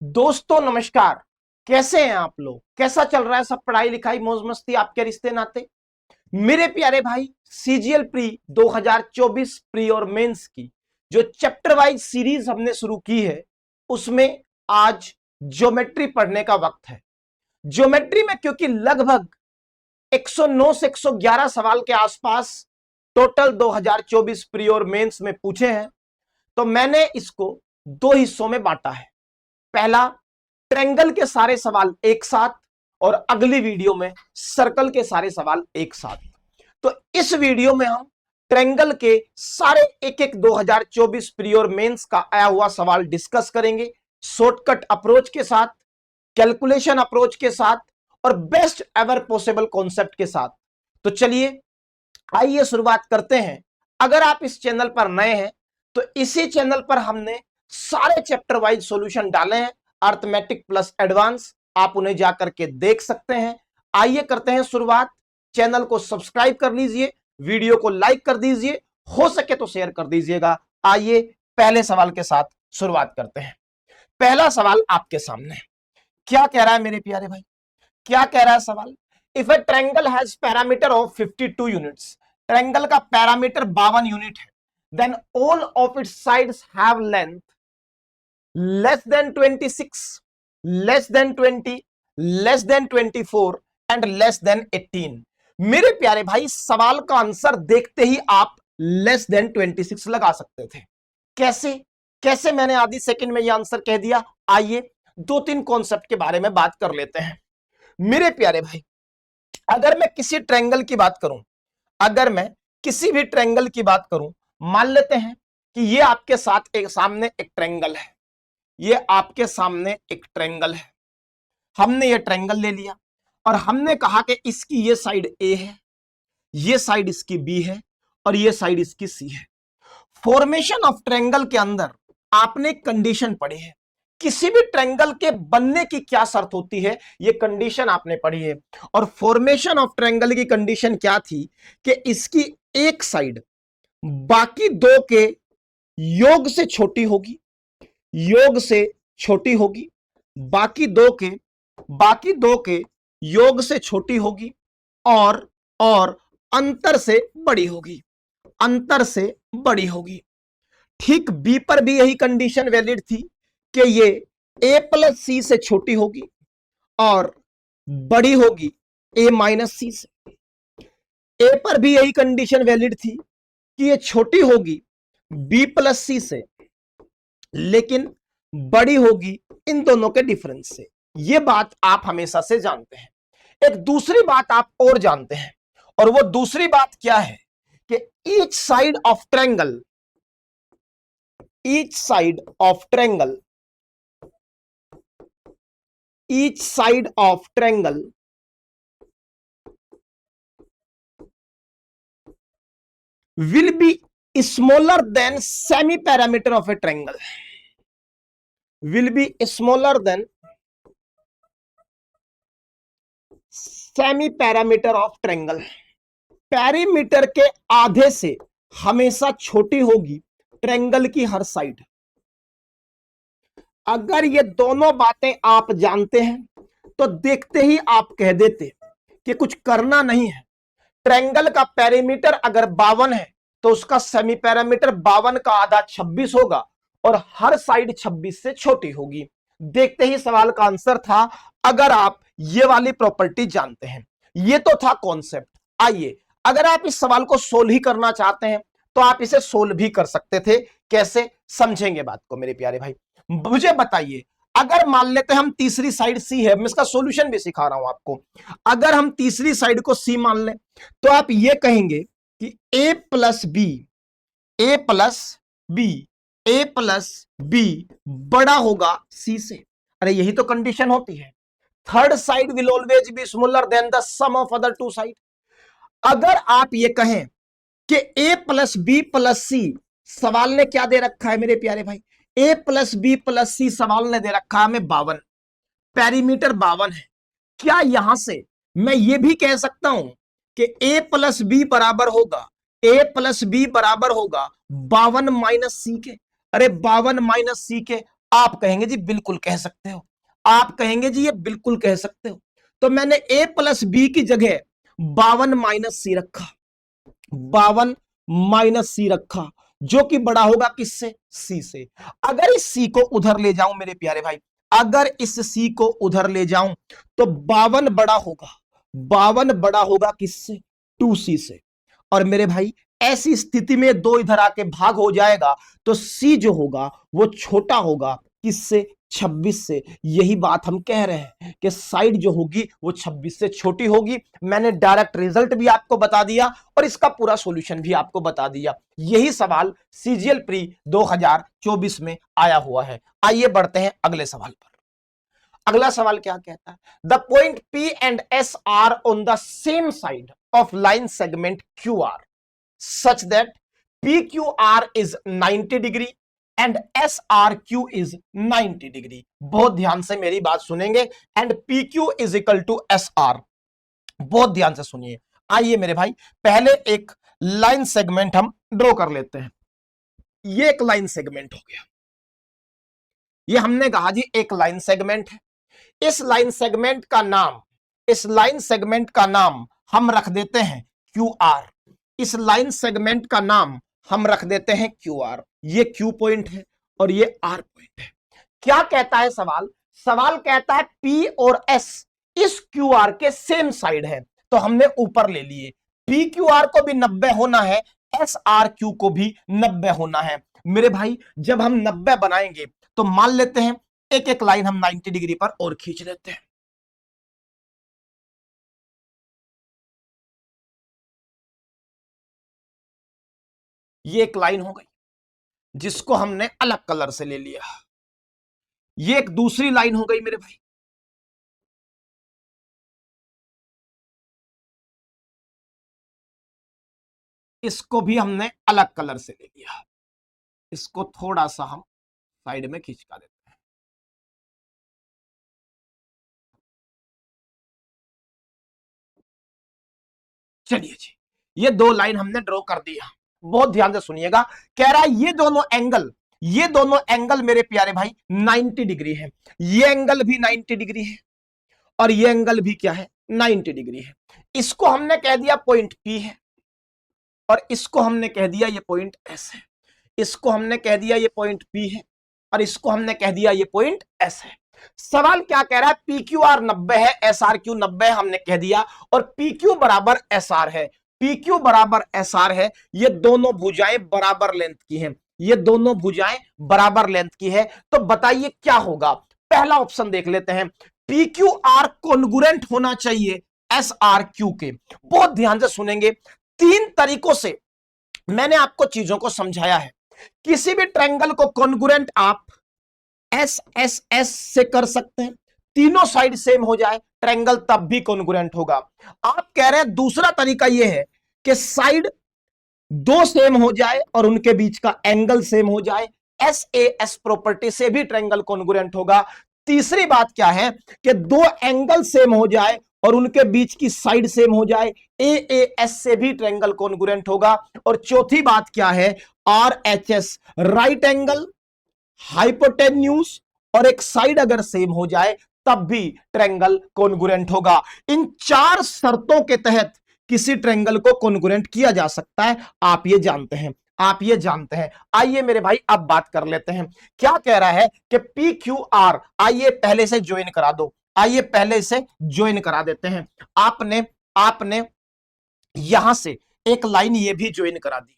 दोस्तों नमस्कार। कैसे हैं आप लोग? कैसा चल रहा है सब? पढ़ाई लिखाई मौज मस्ती आपके रिश्ते नाते? मेरे प्यारे भाई, सीजीएल प्री 2024 प्री और मेंस की जो चैप्टर वाइज सीरीज हमने शुरू की है उसमें आज ज्योमेट्री पढ़ने का वक्त है। ज्योमेट्री में क्योंकि लगभग 109 से 111 सवाल के आसपास टोटल 2024 प्री और मेंस में पूछे हैं, तो मैंने इसको दो हिस्सों में बांटा है। पहला, ट्रायंगल के सारे सवाल एक साथ, और अगली वीडियो में सर्कल के सारे सवाल एक साथ। तो इस वीडियो में हम ट्रायंगल के सारे एक एक 2024 प्री और मेंस का आया हुआ सवाल डिस्कस करेंगे, शॉर्टकट अप्रोच के साथ, कैलकुलेशन अप्रोच के साथ और बेस्ट एवर पॉसिबल कॉन्सेप्ट के साथ। तो चलिए आइए शुरुआत करते हैं। अगर आप इस चैनल पर नए हैं तो इसी चैनल पर हमने सारे चैप्टर वाइज सॉल्यूशन डाले हैं, अर्थमेटिक प्लस एडवांस, आप उन्हें जाकर के देख सकते हैं। आइए करते हैं शुरुआत। चैनल को सब्सक्राइब कर लीजिए, वीडियो को लाइक कर दीजिए, हो सके तो शेयर कर दीजिएगा। आइए पहले सवाल के साथ शुरुआत करते हैं। पहला सवाल आपके सामने क्या कह रहा है मेरे प्यारे भाई? क्या कह रहा है सवाल? If a triangle has parameter of 52 units, triangle का पैरामीटर 52 यूनिट है, then all of its sides have length less than 26, less than 20, less than 24 and less than 18। मेरे प्यारे भाई, सवाल का आंसर देखते ही आप less than 26 लगा सकते थे। कैसे कैसे मैंने आधी सेकंड में यह आंसर कह दिया? आइए दो तीन कॉन्सेप्ट के बारे में बात कर लेते हैं। मेरे प्यारे भाई, अगर मैं किसी ट्रायंगल की बात करूं, अगर मैं किसी भी ट्रायंगल की बात करूं, मान लेते हैं कि ये आपके साथ एक सामने एक ट्रायंगल है, ये आपके सामने एक ट्रायंगल है। हमने ये ट्रायंगल ले लिया और हमने कहा कि इसकी ये साइड ए है, ये साइड इसकी बी है और ये साइड इसकी सी है। फॉर्मेशन ऑफ ट्रायंगल के अंदर आपने कंडीशन पढ़ी है, किसी भी ट्रायंगल के बनने की क्या शर्त होती है, ये कंडीशन आपने पढ़ी है। और फॉर्मेशन ऑफ ट्रायंगल की कंडीशन क्या थी कि इसकी एक साइड बाकी दो के योग से छोटी होगी, योग से छोटी होगी, बाकी दो के योग से छोटी होगी और अंतर से बड़ी होगी, अंतर से बड़ी होगी। ठीक बी पर भी यही कंडीशन वैलिड थी कि ये ए प्लस सी से छोटी होगी और बड़ी होगी ए माइनस सी से। ए पर भी यही कंडीशन वैलिड थी कि ये छोटी होगी बी प्लस सी से, लेकिन बड़ी होगी इन दोनों के डिफरेंस से। ये बात आप हमेशा से जानते हैं। एक दूसरी बात आप और जानते हैं, और वो दूसरी बात क्या है कि each side of triangle, each side of triangle, each side of triangle will be smaller than semi parameter of a triangle, will be smaller than semi parameter of triangle. Parameter के आधे से हमेशा छोटी होगी ट्रायंगल की हर side. अगर ये दोनों बातें आप जानते हैं तो देखते ही आप कह देते कि कुछ करना नहीं है। ट्रायंगल का पैरामीटर अगर 52 है तो उसका सेमी पैरामीटर 52 का आधा 26 होगा और हर साइड 26 से छोटी होगी। देखते ही सवाल का आंसर था, अगर आप ये वाली प्रॉपर्टी जानते हैं। ये तो था कॉन्सेप्ट। आइए, अगर आप इस सवाल को सोल्व ही करना चाहते हैं तो आप इसे सोल्व भी कर सकते थे। कैसे समझेंगे बात को मेरे प्यारे भाई? मुझे बताइए, अगर मान लेते हैं हम तीसरी साइड सी है, मैं इसका सॉल्यूशन भी सिखा रहा हूं आपको। अगर हम तीसरी साइड को सी मान लें तो आप ये कहेंगे कि A plus B, A plus B, A plus B बड़ा होगा सी से। अरे यही तो कंडीशन होती है, third side will always be smaller than the sum of other two side. अगर आप ये कहें कि A plus B plus C, सवाल ने क्या दे रखा है मेरे प्यारे भाई? A plus B plus C सवाल ने दे रखा है हमें 52, पैरीमीटर 52 है। क्या यहां से मैं ये भी कह सकता हूं कि ए प्लस बी बराबर होगा, ए प्लस बी बराबर होगा 52 माइनस सी के? अरे 52 माइनस सी के आप कहेंगे जी बिल्कुल कह सकते हो, आप कहेंगे जी ये बिल्कुल कह सकते हो। तो मैंने a प्लस बी की जगह 52 माइनस सी रखा, 52 माइनस सी रखा, जो कि बड़ा होगा किससे, सी से। अगर इस सी को उधर ले जाऊं मेरे प्यारे भाई, अगर इस सी को उधर ले जाऊं तो 52 बड़ा होगा, 52 बड़ा होगा किससे, 2c से। और मेरे भाई ऐसी स्थिति में दो इधर आके भाग हो जाएगा तो सी जो होगा वो छोटा होगा किससे, 26 से। यही बात हम कह रहे हैं कि साइड जो होगी वो 26 से छोटी होगी। मैंने डायरेक्ट रिजल्ट भी आपको बता दिया और इसका पूरा सॉल्यूशन भी आपको बता दिया। यही सवाल सीजीएल प्री 2024 में आया हुआ है। आइए बढ़ते हैं अगले सवाल पर। अगला सवाल क्या कहता है, the point P and S are on the same side of line segment QR such that PQR is 90 degree and SRQ is 90 degree. बहुत ध्यान से मेरी बात सुनेंगे। And PQ is equal to SR, बहुत ध्यान से सुनिए। आइए मेरे भाई पहले एक लाइन सेगमेंट हम ड्रॉ कर लेते हैं। ये एक लाइन सेगमेंट हो गया, ये हमने कहा जी एक लाइन सेगमेंट है। इस लाइन सेगमेंट का नाम, इस लाइन सेगमेंट का नाम हम रख देते हैं QR। इस लाइन सेगमेंट का नाम हम रख देते हैं QR। ये Q पॉइंट है और ये R पॉइंट है। क्या कहता है सवाल, सवाल कहता है P और S इस QR के सेम साइड है, तो हमने ऊपर ले लिए। PQR को भी 90 होना है, SRQ को भी 90 होना है। मेरे भाई जब हम 90 बनाएंगे तो मान लेते हैं एक एक लाइन हम 90 डिग्री पर और खींच लेते हैं। ये एक लाइन हो गई जिसको हमने अलग कलर से ले लिया। ये एक दूसरी लाइन हो गई मेरे भाई, इसको भी हमने अलग कलर से ले लिया। इसको थोड़ा सा हम साइड में खींचका देते हैं। चलिए जी, ये दो लाइन हमने ड्रॉ कर दिया। बहुत ध्यान से सुनिएगा, कह रहा है ये दोनों एंगल, ये दोनों एंगल मेरे प्यारे भाई 90 डिग्री है। ये एंगल भी 90 डिग्री है और ये एंगल भी क्या है, 90 डिग्री है। इसको हमने कह दिया पॉइंट P है और इसको हमने कह दिया ये पॉइंट S है। इसको हमने कह दिया ये पॉइंट P है और इसको हमने कह दिया ये पॉइंट S है। सवाल क्या कह रहा है, PQR 90 है, SRQ 90 है, हमने कह दिया, और PQ बराबर SR है। PQ बराबर SR है, ये दोनों भुजाएं बराबर लेंथ की हैं, ये दोनों भुजाएं बराबर लेंथ की है। तो बताइए क्या होगा। पहला ऑप्शन देख लेते हैं, PQR कॉन्ग्रुएंट होना चाहिए SRQ के। बहुत ध्यान से सुनेंगे, तीन तरीकों से मैंने आपको चीजों को समझाया है। किसी भी ट्रायंगल को कॉन्ग्रुएंट आप SSS से कर सकते हैं, तीनों साइड सेम हो जाए ट्रायंगल तब भी कॉन्ग्रुएंट होगा। आप कह रहे हैं दूसरा तरीका यह है कि साइड दो सेम हो जाए और उनके बीच का एंगल सेम हो जाए, SAS प्रॉपर्टी से भी ट्रायंगल कॉन्ग्रुएंट होगा। तीसरी बात क्या है कि दो एंगल सेम हो जाए और उनके बीच की साइड सेम हो जाए, AAS से भी ट्रायंगल कॉन्ग्रुएंट होगा। और चौथी बात क्या है, RHS राइट एंगल, हाइपोटेन्यूज और एक साइड अगर सेम हो जाए तब भी ट्रायंगल कॉन्ग्रुएंट होगा। इन चार शर्तों के तहत किसी ट्रायंगल को कॉन्ग्रुएंट किया जा सकता है, आप ये जानते हैं, आप ये जानते हैं। आइए मेरे भाई अब बात कर लेते हैं। क्या कह रहा है कि PQR, आइए पहले से ज्वाइन करा दो, आइए पहले से ज्वाइन करा देते हैं। आपने आपने यहां से एक लाइन ये भी ज्वाइन करा दी,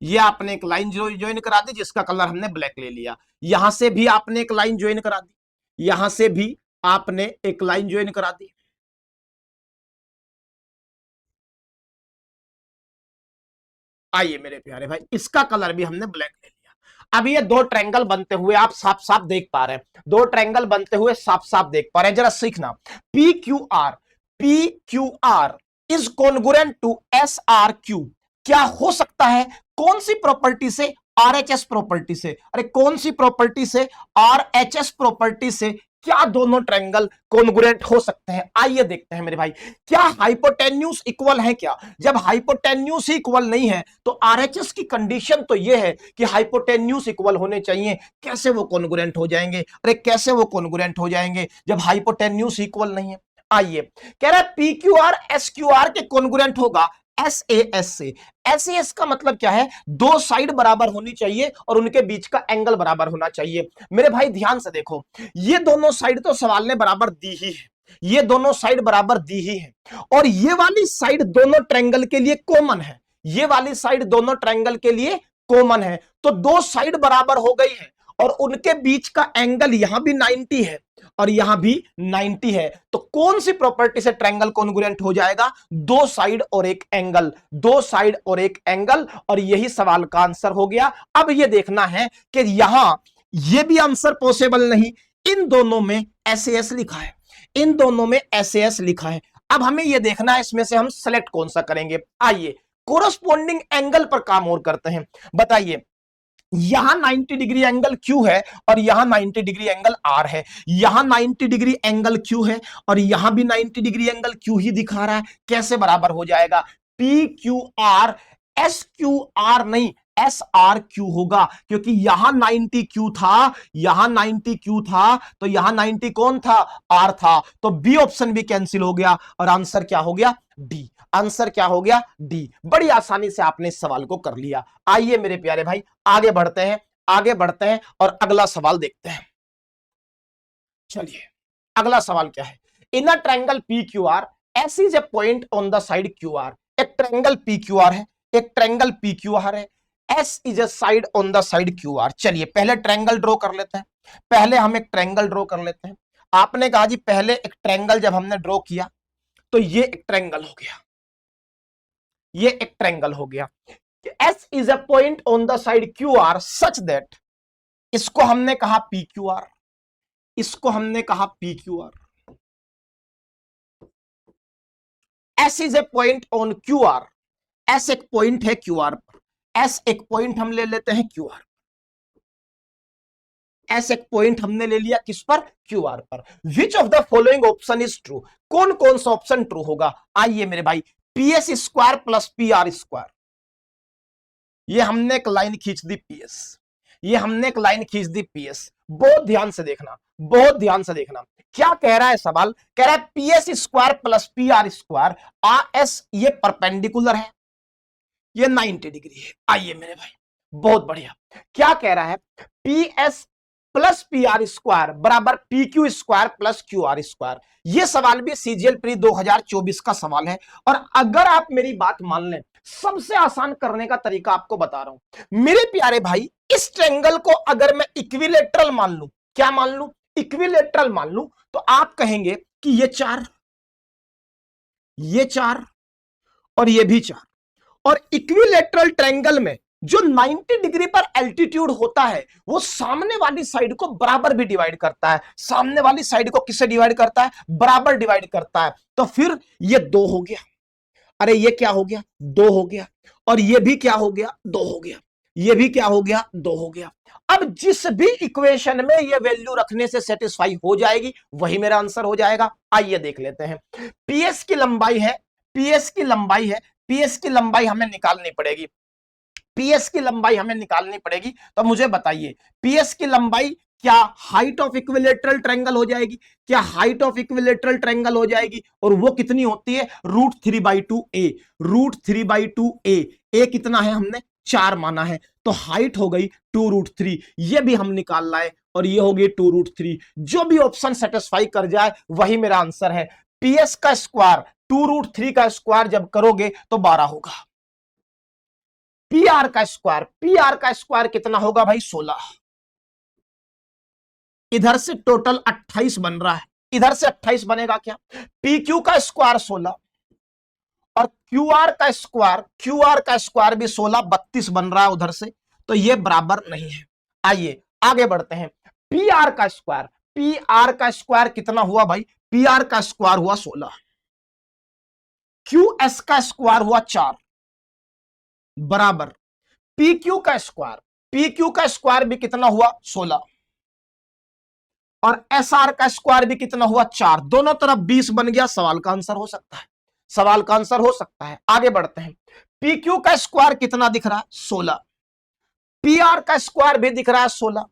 ये आपने एक लाइन ज्वाइन करा दी जिसका कलर हमने ब्लैक ले लिया। यहां से भी आपने एक लाइन ज्वाइन करा दी, यहां से भी आपने एक लाइन ज्वाइन करा दी। आइए मेरे प्यारे भाई, इसका कलर भी हमने ब्लैक ले लिया। अब ये दो ट्रायंगल बनते हुए आप साफ साफ देख पा रहे हैं, दो ट्रायंगल बनते हुए साफ साफ देख पा रहे हैं। जरा सीखना, PQR is congruent to SRQ। क्या हो सकता है, कौन सी प्रॉपर्टी से, RHS प्रॉपर्टी से। अरे कौन सी प्रॉपर्टी से, RHS प्रॉपर्टी से क्या दोनों ट्रायंगल कॉन्ग्रुएंट हो सकते हैं? आइए देखते हैं मेरे भाई। क्या हाइपोटेन्यूज इक्वल है? क्या जब हाइपोटेन्यूज ही इक्वल नहीं है तो आरएचएस की कंडीशन तो यह है कि हाइपोटेन्यूज इक्वल होने चाहिए। कैसे वो कॉन्ग्रुएंट हो जाएंगे? अरे कैसे वो कॉन्ग्रुएंट हो जाएंगे जब हाइपोटेन्यूज इक्वल नहीं है? आइए, कह रहा है P Q R S Q R के कॉन्ग्रुएंट होगा एस ए एस से। एस ए एस का मतलब क्या है? दो साइड बराबर होनी चाहिए और उनके बीच का एंगल बराबर होना चाहिए। मेरे भाई ध्यान से देखो, ये दोनों साइड तो सवाल ने बराबर दी ही है, ये दोनों साइड बराबर दी ही है, और ये वाली साइड दोनों ट्रायंगल के लिए कॉमन है, ये वाली साइड दोनों ट्रायंगल के लिए कॉमन है। तो दो साइड बराबर हो गई है और उनके बीच का एंगल यहां भी 90 है और यहां भी 90 है। तो कौन सी प्रॉपर्टी से ट्रायंगल कॉन्ग्रुएंट हो जाएगा? दो साइड और एक एंगल, दो साइड और एक एंगल, और यही सवाल का आंसर हो गया। अब यह देखना है कि यहां यह भी आंसर पॉसिबल नहीं, इन दोनों में एसएएस लिखा है, इन दोनों में एसएएस लिखा है। अब हमें यह देखना है इसमें से हम सेलेक्ट कौन सा करेंगे। आइए कोरस्पोंडिंग एंगल पर काम और करते हैं। बताइए, यहां 90 डिग्री एंगल क्यू है और यहां 90 डिग्री एंगल आर है, यहां 90 डिग्री एंगल क्यू है और यहां भी 90 डिग्री एंगल क्यू ही दिखा रहा है। कैसे बराबर हो जाएगा? P Q R S Q R नहीं, एस आर क्यू होगा, क्योंकि यहां 90 क्यू था, यहां 90 क्यू था, तो यहां 90 कौन था? आर था। तो बी ऑप्शन भी कैंसिल हो गया और आंसर क्या हो गया? डी। आंसर क्या हो गया? डी। बड़ी आसानी से आपने इस सवाल को कर लिया। आइए मेरे प्यारे भाई आगे बढ़ते हैं, आगे बढ़ते हैं और अगला सवाल देखते हैं। चलिए अगला सवाल क्या है? In a triangle P Q R S is a point on the side Q R. एक ट्रायंगल पी क्यू आर है, एक ट्रायंगल पी क्यू आर है, S is a side on the side Q R. चलिए पहले triangle draw कर लेते हैं, पहले हम एक ट्रायंगल ड्रॉ कर लेते हैं। आपने कहा जी पहले एक ट्रायंगल जब हमने ड्रॉ किया तो ये एक ट्रायंगल हो गया, ये एक ट्रायंगल हो गया। S is a point on the side Q R such that, इसको हमने कहा पी क्यू आर, इसको हमने कहा P Q R. S is a point on Q R, S एक पॉइंट है क्यू आर पर, एस एक पॉइंट हम ले लेते हैं क्यू आर, एस एक पॉइंट हमने ले लिया किस पर? क्यू आर पर। Which of the following option is true? कौन कौन सा ऑप्शन ट्रू होगा? आइए मेरे भाई, P S square plus P R square, ये हमने एक लाइन खींच दी पीएस, ये हमने एक लाइन खींच दी पीएस। बहुत ध्यान से देखना, बहुत ध्यान से देखना। क्या कह रहा है सवाल? कह रहा है P S square plus P R square, R S ये परपेंडिकुलर है, ये 90 डिग्री है। आइए मेरे भाई बहुत बढ़िया। क्या कह रहा है? P S plus P R square बराबर P Q square plus Q R square. ये सवाल भी सीजीएल प्री 2024 का सवाल है। और अगर आप मेरी बात मान लें, सबसे आसान करने का तरीका आपको बता रहा हूं मेरे प्यारे भाई। इस ट्रायंगल को अगर मैं इक्विलेटरल मान लूं, क्या मान लूं? इक्विलेटरल मान लूं, तो आप कहेंगे कि ये चार, ये चार और ये भी चार, और इक्विलेटरल ट्रायंगल में जो 90 डिग्री पर एल्टीट्यूड होता है वो सामने वाली साइड को बराबर भी डिवाइड करता है। सामने वाली साइड को किससे डिवाइड करता है? बराबर डिवाइड करता है। तो फिर ये दो हो गया, अरे ये क्या हो गया? दो हो गया, और ये भी क्या हो गया? दो हो गया, ये भी क्या हो गया? दो हो गया। अब जिस भी इक्वेशन में ये वैल्यू रखने से सेटिस्फाई हो जाएगी वही मेरा आंसर हो जाएगा। आइए देख लेते हैं। पीएस की लंबाई है, पीएस की लंबाई है, पीएस की लंबाई हमें निकालनी पड़ेगी, पीएस की लंबाई हमें निकालनी पड़ेगी। तो मुझे बताइए पीएस की लंबाई क्या हाइट ऑफ इक्विलेटरल ट्रायंगल हो जाएगी? क्या हाइट ऑफ इक्विलेटरल ट्रायंगल हो जाएगी? और वो कितनी होती है? √3/2a, √3/2a। ए कितना है? हमने 4 माना है, तो हाइट हो गई 2√3। ये भी हम निकाल लाए और ये हो गई 2√3। जो भी ऑप्शन सेटिस्फाई कर जाए वही मेरा आंसर है। पीएस का स्क्वायर 2√3 का स्क्वायर जब करोगे तो 12 होगा। पी आर का स्क्वायर, पी आर का स्क्वायर कितना होगा भाई? 16। इधर से टोटल 28 बन रहा है, इधर से 28 बनेगा क्या? पी क्यू का स्क्वायर 16 और क्यू आर का स्क्वायर, क्यू आर का स्क्वायर भी 16, 32 बन रहा है उधर से, तो ये बराबर नहीं है। आइए आगे बढ़ते हैं। पी आर का स्क्वायर, पी आर का स्क्वायर कितना हुआ भाई? पी आर का स्क्वायर हुआ 16, क्यू एस का स्क्वायर हुआ 4 बराबर पी क्यू का स्क्वायर, पी क्यू का स्क्वायर भी कितना हुआ? 16, और एस आर का स्क्वायर भी कितना हुआ 4, दोनों तरफ 20 बन गया। सवाल का आंसर हो सकता है, सवाल का आंसर हो सकता है। आगे बढ़ते हैं। पी क्यू का स्क्वायर कितना दिख रहा है 16, पी आर का स्क्वायर भी दिख रहा है 16,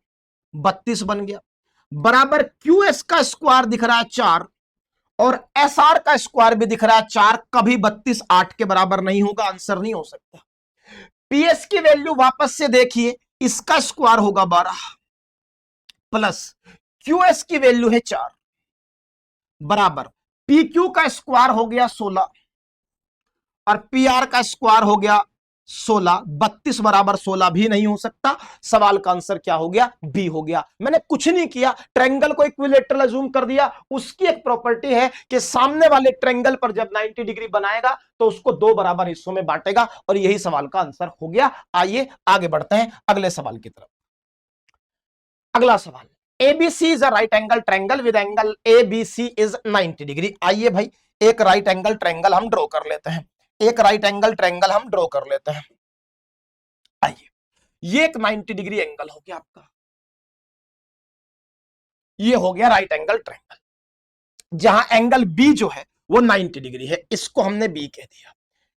32 बन गया। बराबर क्यू एस का स्क्वायर दिख रहा है 4 और एस आर का स्क्वायर भी दिख रहा है 4, कभी 32 8 के बराबर नहीं होगा, आंसर नहीं हो सकता। पीएस की वैल्यू वापस से देखिए, इसका स्क्वायर होगा 12 प्लस क्यूएस की वैल्यू है 4 बराबर पी क्यू का स्क्वायर हो गया 16 और पी आर का स्क्वायर हो गया 16, 32 बराबर 16 भी नहीं हो सकता। सवाल का आंसर क्या हो गया, बी हो गया। मैंने कुछ नहीं किया, ट्रायंगल को इक्विलेटरल अज्यूम कर दिया। उसकी एक प्रॉपर्टी है कि सामने वाले ट्रायंगल पर जब 90 डिग्री बनाएगा तो उसको 2 बराबर हिस्सों में बांटेगा, और यही सवाल का आंसर हो गया। आइए आगे बढ़ते हैं अगले सवाल की तरफ। अगला सवाल, ABC is a right angle triangle with angle ABC is 90 degree. आइए भाई एक राइट एंगल ट्रायंगल हम ड्रॉ कर लेते हैं, एक राइट एंगल ट्रायंगल हम ड्रॉ कर लेते हैं। आइए, ये एक 90 डिग्री एंगल हो गया आपका, ये हो गया राइट एंगल ट्रायंगल, जहां एंगल बी जो है वो 90 डिग्री है। इसको हमने बी कह दिया,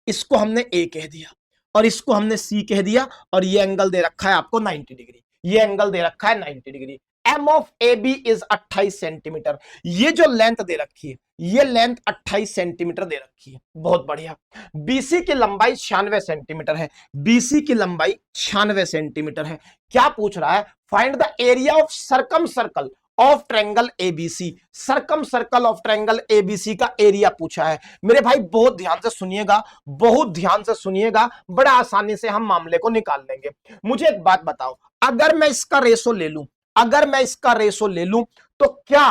इसको हमने ए कह दिया और इसको हमने सी कह दिया, और ये एंगल दे रखा है आपको 90 डिग्री, ये एंगल दे रखा है 90 degree. M of A B is 28 centimetre. ये जो लेंथ दे रखी है, ये लेंथ 28 सेंटीमीटर दे रखी है, बहुत बढ़िया। बीसी की लंबाई 96 सेंटीमीटर है, बीसी की लंबाई 96 सेंटीमीटर है। क्या पूछ रहा है, find the area of circum circle of triangle ABC. Circum circle of triangle ABC का एरिया पूछा है। मेरे भाई बहुत ध्यान से सुनिएगा, बहुत ध्यान से सुनिएगा, बड़ा आसानी से हम मामले को निकाल लेंगे। मुझे एक बात बताओ, अगर मैं इसका रेशो ले लूं, अगर मैं इसका रेशो ले लूं तो क्या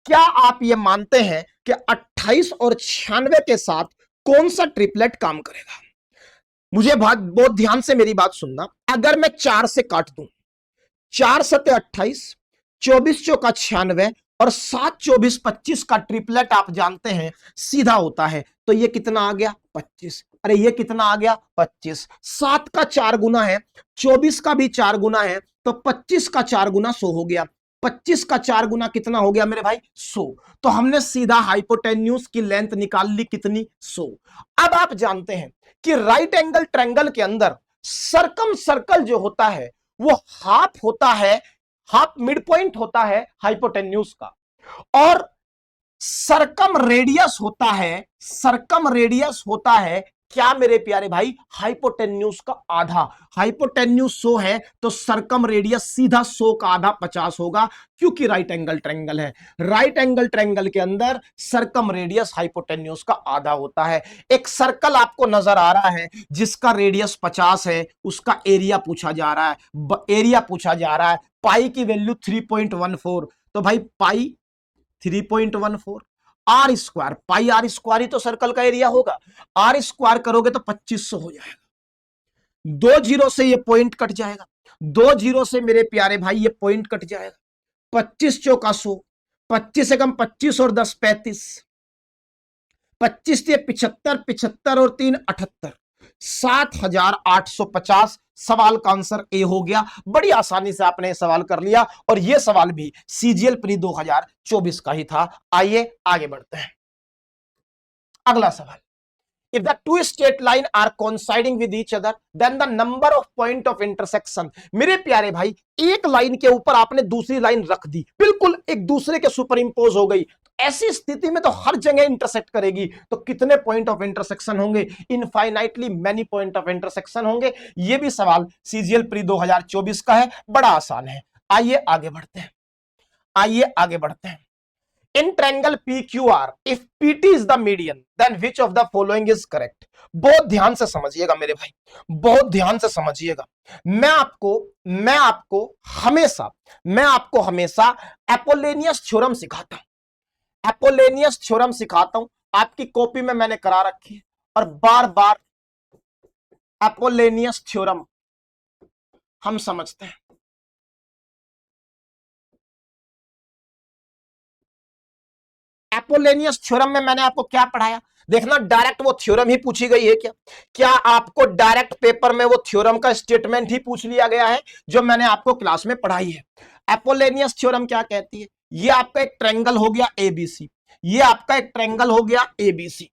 क्या आप ये मानते हैं कि 28 और 96 के साथ कौन सा ट्रिपलेट काम करेगा? मुझे बहुत ध्यान से मेरी बात सुनना। अगर मैं 4 से काट दूं, 4 सते 28, 24 चौका 96 और 7 24 25 का ट्रिपलेट आप जानते हैं सीधा होता है, तो ये कितना आ गया 25। अरे ये कितना आ गया 25। 7 का 4 गुना है, 24 का भी 4 गुना है, तो 25 का 4 गुना 100 हो गया। 25 का 4 गुना कितना हो गया मेरे भाई 100। तो हमने सीधा हाइपोटेन्यूज की लेंथ निकाल ली, कितनी 100। अब आप जानते हैं कि राइट एंगल ट्रायंगल के अंदर सर्कम सर्कल जो होता है वो हाफ होता है, हाफ मिड पॉइंट होता है हाइपोटेन्यूज का, और सर्कम रेडियस होता है, सर्कम रेडियस होता है क्या मेरे प्यारे भाई, हाइपोटेन्यूज का आधा। हाइपोटेन्यूज 100 है तो सर्कम रेडियस सीधा 100 का आधा 50 होगा, क्योंकि राइट एंगल ट्रायंगल है। राइट एंगल ट्रायंगल के अंदर सर्कम रेडियस हाइपोटेन्यूज का आधा होता है। एक सर्कल आपको नजर आ रहा है जिसका रेडियस 50 है, उसका एरिया पूछा जा रहा है, एरिया पूछा जा रहा है। पाई की वैल्यू 3.14, तो भाई pi 3.14 r square, pi r square ही तो सर्कल का एरिया होगा। आर स्क्वायर करोगे तो 2500 हो जाएगा। 2 जीरो से ये पॉइंट कट जाएगा, 2 जीरो से मेरे प्यारे भाई ये पॉइंट कट जाएगा। 25 चौका 100, 25 एकम 25 और 10 35, 25 से 75, 75 और 3 78, 7850। सवाल का आंसर ए हो गया। बड़ी आसानी से आपने सवाल कर लिया, और यह सवाल भी सीजीएल प्री 2024 का ही था। आइए आगे बढ़ते हैं। अगला सवाल, if the two straight line are coinciding with each other then the number of point of intersection। मेरे प्यारे भाई, एक लाइन के ऊपर आपने दूसरी लाइन रख दी, बिल्कुल एक दूसरे के सुपर इंपोज हो गई, ऐसी स्थिति में तो हर जगह इंटरसेक्ट करेगी, तो कितने पॉइंट ऑफ इंटरसेक्शन होंगे? Infinitely many point of intersection होंगे। यह भी सवाल सीजीएल प्री 2024 का है, बड़ा आसान है। आइए आगे बढ़ते हैं, आइए आगे बढ़ते हैं। In triangle PQR, if PT is the median, then which of the following is correct? बहुत ध्यान से समझिएगा मेरे भाई, बहुत ध्यान से समझिएगा। मैं आपको हमेशा अपोलोनियस थ्योरम सिखाता हूं, अपोलोनियस थ्योरम सिखाता हूं। आपकी कॉपी में मैंने करा रखी है, और बार बार अपोलोनियस थ्योरम हम समझते हैं। अपोलोनियस थ्योरम में मैंने आपको क्या पढ़ाया, देखना डायरेक्ट वो थ्योरम ही पूछी गई है क्या? क्या आपको डायरेक्ट पेपर में वो थ्योरम का स्टेटमेंट ही पूछ लिया गया है जो मैंने आपको क्लास में पढ़ाई है? अपोलोनियस थ्योरम क्या कहती है ये आपका एक ट्रायंगल हो गया एबीसी, ये आपका एक ट्रायंगल हो गया एबीसी।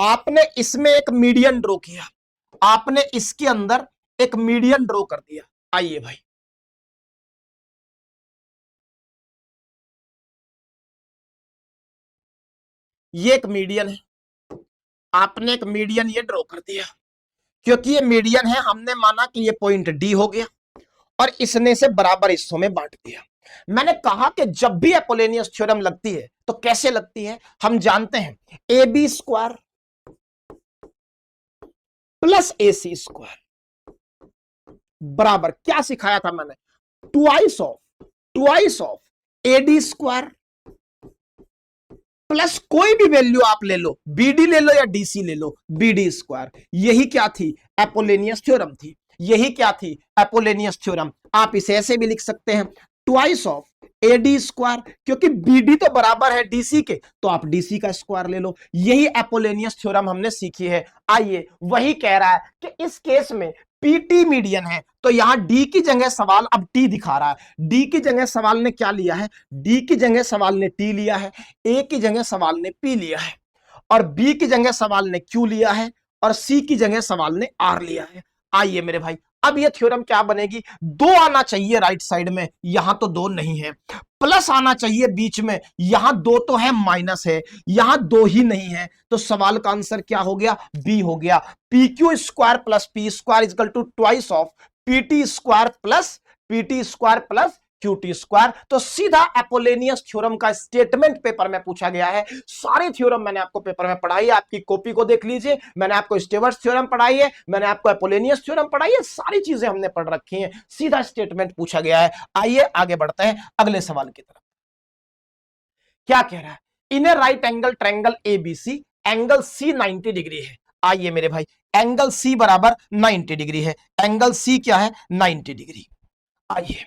आपने इसमें एक मीडियन ड्रॉ किया, आपने इसके अंदर एक मीडियन ड्रॉ कर दिया। आइए भाई, ये एक मीडियन है, आपने एक मीडियन ये ड्रॉ कर दिया। क्योंकि ये मीडियन है, हमने माना कि ये पॉइंट डी हो गया और इसने से बराबर हिस्सों में बांट दिया। मैंने कहा कि जब भी अपोलोनियस थ्योरम लगती है तो कैसे लगती है, हम जानते हैं A B square plus A C square बराबर, क्या सिखाया था मैंने, twice of A D square plus कोई भी वैल्यू आप ले लो, बीडी ले लो या डीसी ले लो, बीडी स्क्वायर। यही क्या थी, अपोलोनियस थ्योरम थी। यही क्या थी, अपोलोनियस थ्योरम। आप इसे ऐसे भी लिख सकते हैं, ट्वाइस ऑफ एडी स्क्वायर, क्योंकि बीडी तो बराबर है डीसी के, तो आप डीसी का स्क्वायर ले लो। यही अपोलोनियस थ्योरम हमने सीखी है। आइए, वही कह रहा है कि इस केस में पीटी मीडियन है, तो यहां डी की जगह सवाल अब टी दिखा रहा है। डी की जगह सवाल ने क्या लिया है, डी की जगह सवाल ने टी लिया है, ए की जगह सवाल ने पी लिया है, और बी की जगह सवाल ने क्यू लिया है, और सी की जगह सवाल ने आर लिया है। आइए मेरे भाई, अब ये थ्योरम क्या बनेगी, दो आना चाहिए राइट साइड में, यहां तो दो नहीं है, प्लस आना चाहिए बीच में, यहां दो तो है माइनस है, यहां दो ही नहीं है, तो सवाल का आंसर क्या हो गया, बी हो गया। P Q square plus P square is equal to twice of PT square plus QT square. तो सीधा अपोलोनियस थ्योरम का स्टेटमेंट पेपर में पूछा गया है। सारे थ्योरम मैंने आपको पेपर में पढ़ाई है, आपकी कॉपी को देख लीजिए। मैंने आपको स्टेवर्स थ्योरम पढ़ाई है, मैंने आपको अपोलोनियस थ्योरम पढ़ाई है, सारी चीजें हमने पढ़ रखी हैं। सीधा स्टेटमेंट पूछा गया है। आइए आगे बढ़ते हैं अगले सवाल की तरफ। क्या कह रहा है, in a right angle triangle ABC angle C 90 degree है। आइए मेरे भाई, एंगल सी बराबर 90 डिग्री है। एंगल सी क्या है, 90 डिग्री। आइए,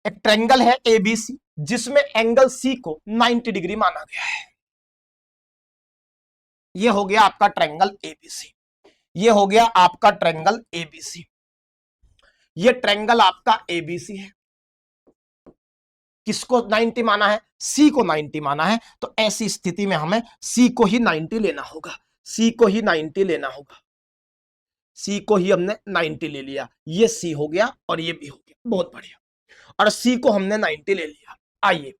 एक ट्रायंगल है एबीसी जिसमें एंगल सी को 90 डिग्री माना गया है। ये हो गया आपका ट्रायंगल एबीसी, ये हो गया आपका ट्रायंगल एबीसी, ये ट्रायंगल आपका एबीसी है। किसको 90 माना है, सी को 90 माना है। तो ऐसी स्थिति में हमें सी को ही 90 लेना होगा, सी को ही 90 लेना होगा। सी को ही हमने 90 ले लिया, ये सी हो गया और ये भी हो गया, बहुत बढ़िया। और सी को हमने 90 ले लिया। आइए,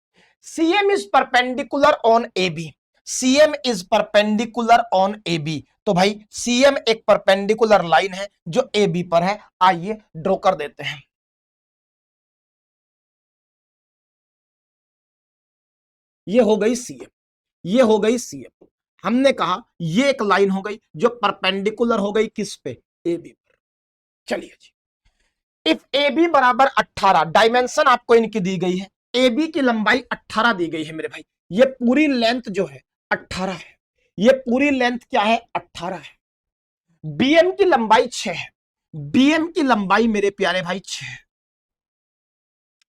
CM is perpendicular on A B, CM is perpendicular on A B. तो भाई सीएम एक परपेंडिकुलर लाइन है जो ए बी पर है। आइए ड्रॉ कर देते हैं। ये हो गई सीएम, ये हो गई सीएम। हमने कहा ये एक लाइन हो गई जो परपेंडिकुलर हो गई किस पे, ए बी पर। चलिए जी, इफ ए बी बराबर 18, डायमेंशन आपको इनकी दी गई है, ए बी की लंबाई 18 दी गई है मेरे भाई। ये पूरी लेंथ जो है 18 है, ये पूरी लेंथ क्या है, 18 है। बीएम की लंबाई 6 है, बीएम की लंबाई मेरे प्यारे भाई 6 है,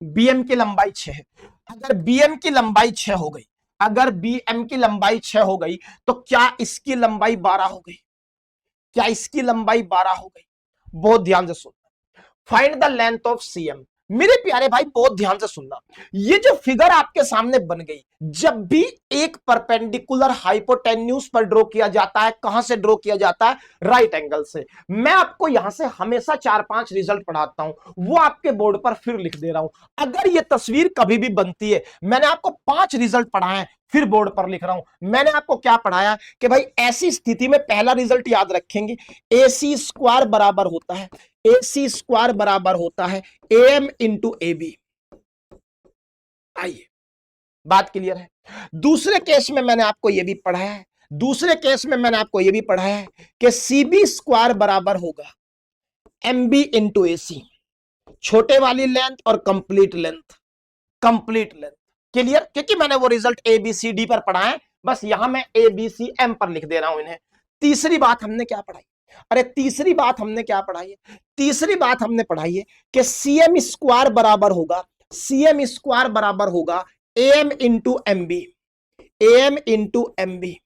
बीएम की लंबाई 6 है। अगर बीएम की लंबाई 6 हो गई, अगर बीएम की लंबाई 6 हो गई, तो क्या इसकी लंबाई 12 हो गई, क्या इसकी लंबाई 12 हो गई। बहुत ध्यान से सुनना, find the length of CM. मेरे प्यारे भाई बहुत ध्यान से सुनना, ये जो फिगर आपके सामने बन गई, जब भी एक परपेंडिकुलर हाइपोटेन्यूज पर ड्रॉ किया जाता है, कहां से ड्रॉ किया जाता है, राइट एंगल से। मैं आपको यहां से हमेशा 4-5 रिजल्ट पढ़ाता हूं, वो आपके बोर्ड पर फिर लिख दे रहा हूं। अगर ये तस्वीर कभी भी बनती है, मैंने आपको 5 रिजल्ट पढ़ाए हैं, फिर बोर्ड पर लिख रहा हूं। मैंने आपको क्या पढ़ाया कि भाई ऐसी स्थिति में पहला रिजल्ट याद रखेंगे, ए सी स्क्वायर बराबर होता है, ए सी स्क्वायर बराबर होता है एम इंटू ए बी। आइए, बात क्लियर है। दूसरे केस में मैंने आपको यह भी पढ़ाया है, दूसरे केस में मैंने आपको यह भी पढ़ाया है कि सी बी स्क्वायर बराबर होगा M B into A C, छोटे वाली लेंथ और complete length, complete length. Clear, क्योंकि मैंने वो result A B C D पर पढ़ा है, बस यहां मैं ए बी सी एम पर लिख दे रहा हूं इन्हें। तीसरी बात हमने क्या पढ़ाई, अरे तीसरी बात हमने क्या पढ़ाई है, तीसरी बात हमने पढ़ाई है कि सीएम स्क्वायर बराबर होगा, सीएम स्क्वायर बराबर होगा M into M B, M into M B.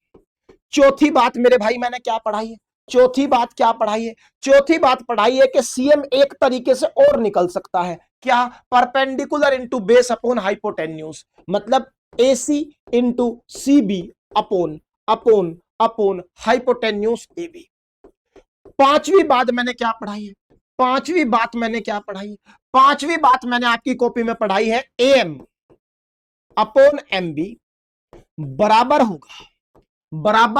चौथी बात मेरे भाई मैंने क्या पढ़ाई है, चौथी बात क्या पढ़ाई है, चौथी बात पढ़ाई है कि सीएम एक तरीके से और निकल सकता है। क्या? Perpendicular into base upon hypotenuse, मतलब AC into CB upon upon upon hypotenuse AB। पांचवी बात मैंने क्या पढ़ाई है? पांचवी बात मैंने क्या पढ़ाई है? पांचवी बात मैंने आपकी कॉपी में पढ़ाई है, AM अपॉन MB बराबर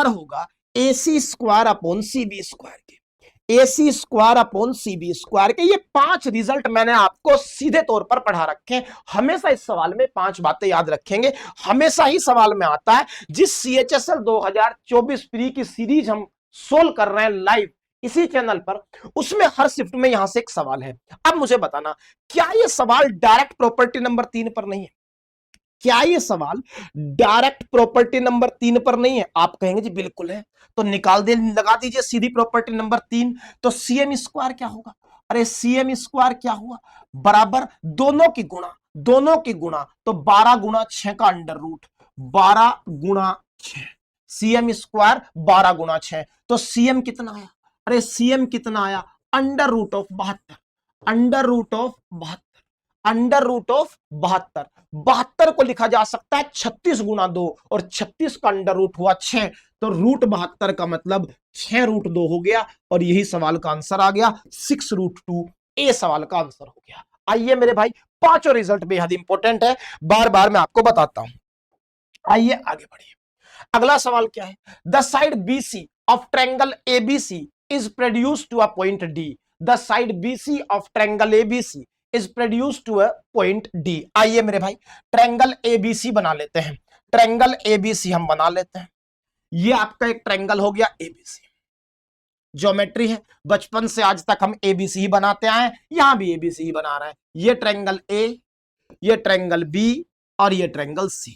होगा AC square upon CB square के। AC square upon CB square के। ये 5 रिजल्ट मैंने आपको सीधे तौर पर पढ़ा रखे हैं। हमेशा इस सवाल में 5 बातें याद रखेंगे। हमेशा ही सवाल में आता है। जिस CHSL 2024 प्री की सीरीज हम सोल्व कर रहे हैं लाइव इसी चैनल पर, उसमें हर शिफ्ट में यहां से एक सवाल है। अब मुझे बताना, क्या ये सवाल डायरेक्ट प्रॉपर्टी नंबर 3 पर नहीं है? क्या ये सवाल डायरेक्ट प्रॉपर्टी नंबर 3 पर नहीं है? आप कहेंगे जी बिल्कुल है। तो लगा दीजिए सीधी प्रॉपर्टी नंबर 3। तो CM स्क्वायर क्या होगा? अरे CM स्क्वायर क्या हुआ? बराबर दोनों की गुणा तो 12 गुणा 6 का अंडर रूट, 12 गुणा 6। CM स्क्वायर 12 गुणा 6, तो CM कितना आया? अरे CM कितना आया? Under root of 72, under root of 72, under root of 72। 72 को लिखा जा सकता है 36 गुना 2, और 36 का अंडर रूट हुआ 6, तो रूट 72 का मतलब 6 रूट 2 हो गया, और यही सवाल का आंसर आ गया 6 रूट 2। ए सवाल का आंसर हो गया। आइए मेरे भाई, पांचों रिजल्ट बेहद इंपॉर्टेंट है, बार बार मैं आपको बताता हूं। आइए आगे बढ़िए। अगला सवाल क्या है? The side BC of triangle ABC is produced to a point D। The side BC of triangle ABC is produced to a point D। आइए मेरे भाई, ट्रायंगल ABC बना लेते हैं। ट्रायंगल ABC हम बना लेते हैं। ये आपका एक ट्रायंगल हो गया ABC। ज्योमेट्री है, बचपन से आज तक हम ABC ही बनाते आए हैं, यहां भी ABC ही बना रहे हैं। ये ट्रायंगल A, ये ट्रायंगल B और ये ट्रायंगल C।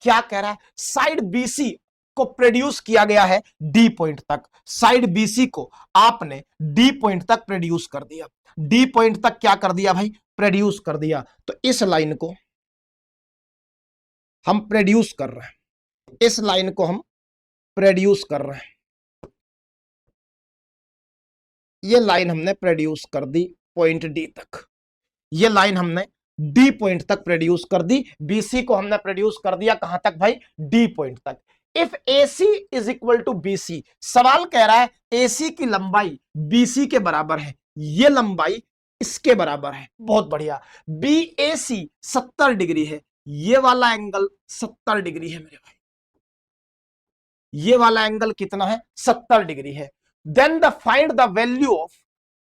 क्या कह रहा है? साइड BC को प्रोड्यूस किया गया है D पॉइंट तक। साइड BC को आपने D पॉइंट तक प्रोड्यूस कर दिया। D पॉइंट तक क्या कर दिया भाई? प्रोड्यूस कर दिया। तो इस लाइन को हम प्रोड्यूस कर रहे हैं, इस लाइन को हम प्रोड्यूस कर रहे हैं। ये लाइन हमने प्रोड्यूस कर दी पॉइंट D तक। ये लाइन हमने D पॉइंट तक प्रोड्यूस कर दी। BC को हमने प्रोड्यूस कर दिया कहां तक भाई? D पॉइंट तक। If AC is equal to BC, सवाल कह रहा है AC की लंबाई BC के बराबर है, ये लंबाई इसके बराबर है। बहुत बढ़िया। BAC 70 डिग्री है, ये वाला एंगल 70 डिग्री है मेरे भाई। ये वाला एंगल कितना है? 70 डिग्री है। Then the find the value of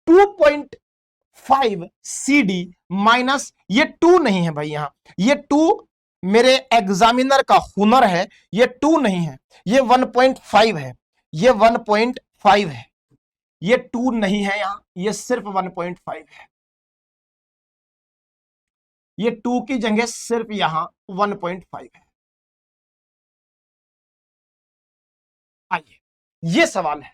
2.5 CD minus, ये 2 नहीं है भाई, यहां ये 2 मेरे एग्जामिनर का हुनर है, ये 2 नहीं है, ये 1.5 है, ये 1.5 है, ये 2 नहीं है यहां, ये सिर्फ 1.5 है। ये 2 की जगह सिर्फ यहां 1.5 है। आइए, ये सवाल है।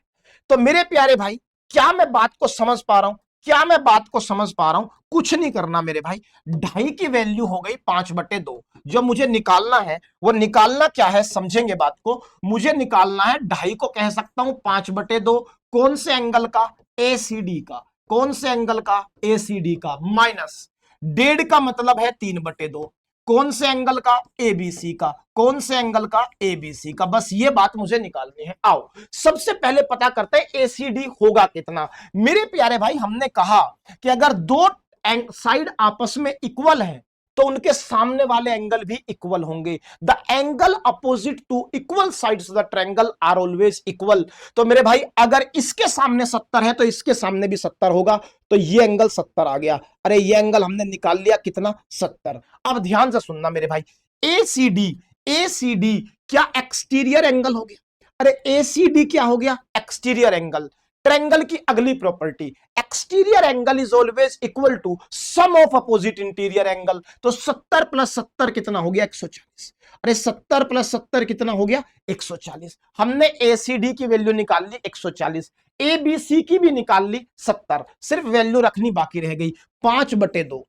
तो मेरे प्यारे भाई, क्या मैं बात को समझ पा रहा हूं? क्या मैं बात को समझ पा रहा हूं? कुछ नहीं करना मेरे भाई। 2.5 की वैल्यू हो गई 5/2। जो मुझे निकालना है वो निकालना क्या है, समझेंगे बात को। मुझे निकालना है 2.5 को कह सकता हूं 5/2। कौन से एंगल का? ACD का। कौन से एंगल का? ACD का। माइनस 1.5 का मतलब है 3/2। कौन से एंगल का? ABC का। कौन से एंगल का? ABC का। बस ये बात मुझे निकालनी है। आओ सबसे पहले पता करते हैं ACD होगा कितना। मेरे प्यारे भाई, हमने कहा कि अगर दो साइड आपस में इक्वल है तो उनके सामने वाले एंगल भी इक्वल होंगे। The angle opposite to equal sides of the triangle are always equal. तो मेरे भाई, अगर इसके सामने 70 है तो इसके सामने भी 70 होगा, तो ये एंगल 70 आ गया। अरे ये एंगल हमने निकाल लिया कितना? 70। अब ध्यान से सुनना मेरे भाई, ACD क्या एक्सटीरियर एंगल हो गया? अरे ACD क्या हो गया? Exterior angle. ट्रायंगल की अगली property, exterior angle is always equal to sum of opposite interior angle. तो 70 प्लस 70 कितना हो गया? 140। अरे 70 प्लस 70 कितना हो गया? 140। हमने ACD की वैल्यू निकाल ली 140, ABC की भी निकाल ली 70, सिर्फ वैल्यू रखनी बाकी रह गई। 5/2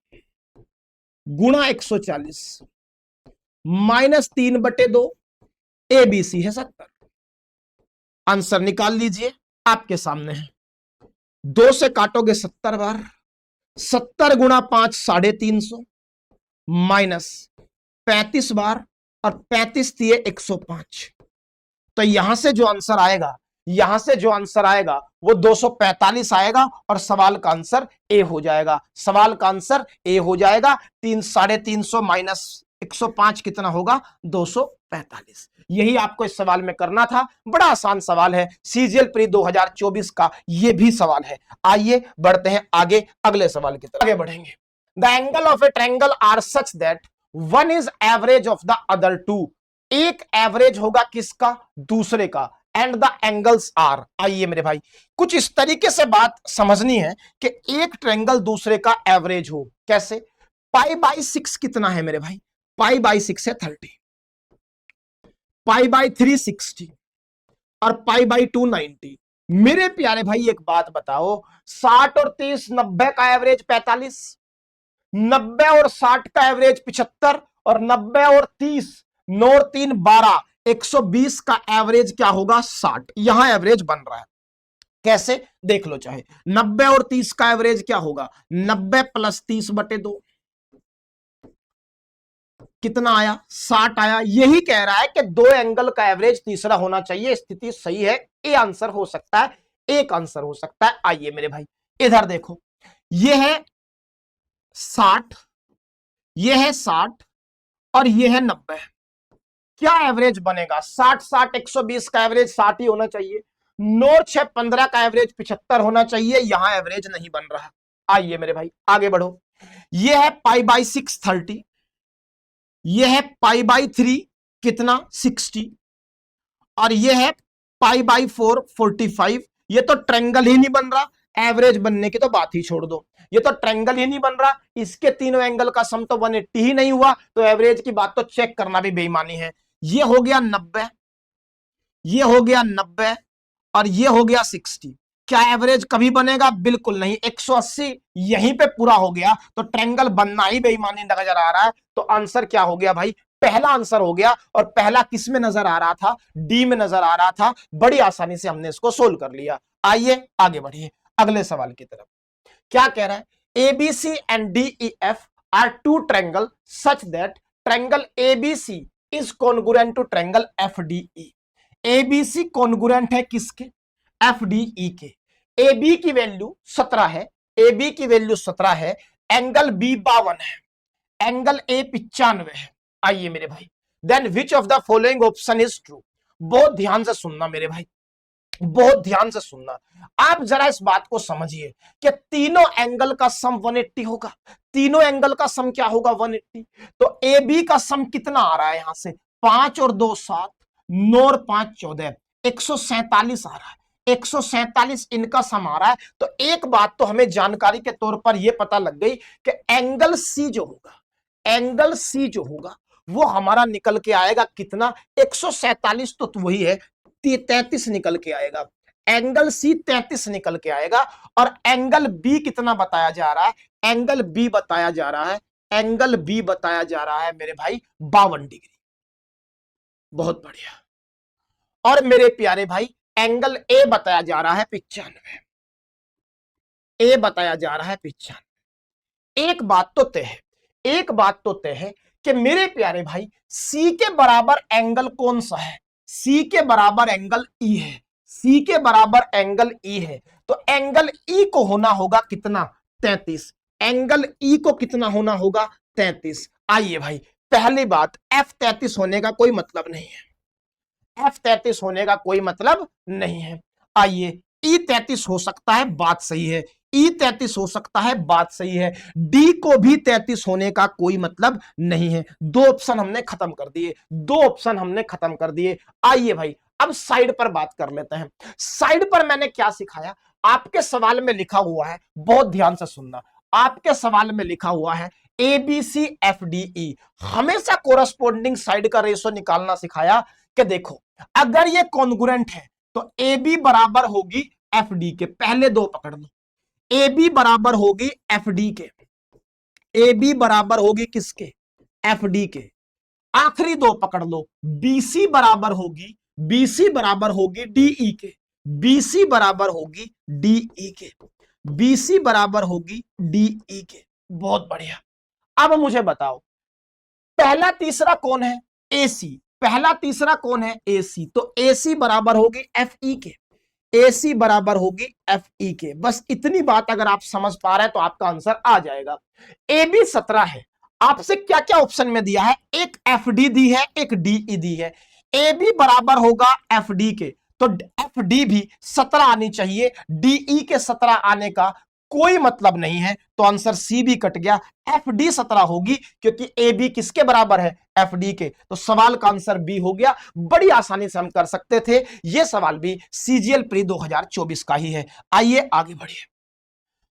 गुणा 140 माइनस 3/2, ABC है 70। आंसर निकाल लीजिए, आपके सामने है। 2 से काटोगे 70 बार, 70 गुणा 5 350 माइनस 35 बार और 35 दिए 105। तो यहां से जो आंसर आएगा, यहां से जो आंसर आएगा वो 245 आएगा और सवाल का आंसर ए हो जाएगा। सवाल का आंसर ए हो जाएगा। 350 माइनस 105 कितना होगा? 245। यही आपको इस सवाल में करना था। बड़ा आसान सवाल है, सीजीएल प्री 2024 का ये भी सवाल है। आइए बढ़ते हैं आगे, अगले सवाल की तरफ आगे बढ़ेंगे। The angle of a triangle are such that one is average of the other two. एक एवरेज होगा किसका? दूसरे का। एंड द एंगल्स आर, आइए मेरे भाई कुछ इस तरीके से बात समझनी है कि एक ट्रायंगल दूसरे का एवरेज हो। कैसे? पाई बाई 6 कितना है मेरे भाई? पाई बाई 6 है 30, पाई बाई 3 60 और पाई बाई 2 90। मेरे प्यारे भाई एक बात बताओ, 60 और 30 90 का एवरेज 45, 90 और 60 का एवरेज 75 और 90 और 30 9 और 3 12 120 का एवरेज क्या होगा? 60। यहां एवरेज बन रहा है। कैसे? देख लो चाहे। 90 और 30 का एवरेज क्या होगा? 90 प्लस 30 बटे 2 कितना आया? 60 आया। यही कह रहा है कि दो एंगल का एवरेज तीसरा होना चाहिए। स्थिति सही है, ए आंसर हो सकता है, एक आंसर हो सकता है। आइए मेरे भाई इधर देखो, यह है 60, यह है 60 और यह है 90। क्या एवरेज बनेगा? 60 60 120 का एवरेज 60 ही होना चाहिए। 9 6 15 का एवरेज 75 होना चाहिए। यहां एवरेज नहीं बन रहा। आइए मेरे भाई आगे बढ़ो। यह है पाई बाई 6 30, यह है पाई बाई 3 कितना? 60 और यह है पाई बाई 4 45। ये तो ट्रायंगल ही नहीं बन रहा। एवरेज बनने की तो बात ही छोड़ दो, ये तो ट्रायंगल ही नहीं बन रहा। इसके तीनों एंगल का सम तो 180 ही नहीं हुआ, तो एवरेज की बात तो चेक करना भी बेईमानी है। ये हो गया 90, ये हो गया 90 और ये हो गया 60। क्या एवरेज कभी बनेगा? बिल्कुल नहीं। 180 यहीं पे पूरा हो गया, तो ट्रायंगल बनना ही बेईमानी नजर आ रहा है। तो आंसर क्या हो गया भाई? पहला आंसर हो गया। और पहला किस में नजर आ रहा था? डी में नजर आ रहा था। बड़ी आसानी से हमने इसको सोल्व कर लिया। आइए आगे बढ़िए अगले सवाल की तरफ। क्या कह रहा है? ABC and DEF are two triangle such that triangle ABC is congruent to triangle FDE. ABC congruent है किसके? एफडीई के। AB की वैल्यू 17 है, AB की वैल्यू 17 है, एंगल B 52 है, एंगल A 95 है। आइए मेरे भाई, then which of the following option is true. बहुत ध्यान से सुनना मेरे भाई, बहुत ध्यान से सुनना। आप जरा इस बात को समझिए कि तीनों एंगल का सम 180 होगा। तीनों एंगल का सम क्या होगा? 180। तो AB का सम कितना आ रहा है? यहां से 5 और 2 7, 9 और 5 14, 147 आ रहा है। 147 इनका सम आ रहा है। तो एक बात तो हमें जानकारी के तौर पर यह पता लग गई कि एंगल सी जो होगा, एंगल सी जो होगा वो हमारा निकल के आएगा कितना? 147 तो वही है, 33 निकल के आएगा। एंगल सी 33 निकल के आएगा। और एंगल बी कितना बताया जा रहा है? एंगल बी बताया जा रहा है, एंगल बी बताया जा रहा है मेरे भाई 52 डिग्री। बहुत बढ़िया। और मेरे प्यारे भाई एंगल ए बताया जा रहा है 95, ए बताया जा रहा है 95। एक बात तो तय है, एक बात तो तय है कि मेरे प्यारे भाई सी के बराबर एंगल कौन सा है? सी के बराबर एंगल ई है, सी के बराबर एंगल ई है। तो एंगल ई को होना होगा कितना? 33। एंगल ई को कितना होना होगा? 33। आइए भाई पहली बात, एफ 33 होने का कोई मतलब नहीं है, एफ 33 होने का कोई मतलब नहीं है। आइए ई 33 हो सकता है, बात सही है। ई 33 हो सकता है, बात सही है। डी को भी 33 होने का कोई मतलब नहीं है। दो ऑप्शन हमने खत्म कर दिए, दो ऑप्शन हमने खत्म कर दिए। आइए भाई अब साइड पर बात कर लेते हैं। साइड पर मैंने क्या सिखाया? आपके सवाल में लिखा हुआ है, बहुत ध्यान से सुनना। आपके सवाल में लिखा हुआ है एबीसी एफडीई। हमेशा कोरस्पोंडिंग साइड का रेशो निकालना सिखाया कि देखो अगर ये कॉन्ग्रुएंट है तो ए बी बराबर होगी एफ डी के। पहले दो पकड़ लो, ए बी बराबर होगी एफ डी के, ए बी बराबर होगी किसके? एफ डी के। आखिरी दो पकड़ लो, बीसी बराबर होगी, बीसी बराबर होगी डीई के, बीसी बराबर होगी डीई के। BC बराबर होगी DE के। बहुत बढ़िया। अब मुझे बताओ पहला तीसरा कौन है? AC। पहला तीसरा कौन है? AC। तो AC बराबर होगी FE के। AC बराबर होगी FE के। बस इतनी बात अगर आप समझ पा रहे हैं तो आपका आंसर आ जाएगा। AB 17 है। आपसे क्या क्या ऑप्शन में दिया है? एक FD दी है, एक DE दी है। AB बराबर होगा FD के, तो FD भी 17 आनी चाहिए। DE के 17 आने का कोई मतलब नहीं है, तो आंसर सी भी कट गया। FD 17 होगी क्योंकि AB किसके बराबर है? FD के। तो सवाल का आंसर बी हो गया। बड़ी आसानी से हम कर सकते थे। यह सवाल भी CGL प्री 2024 का ही है। आइए आगे बढ़िए।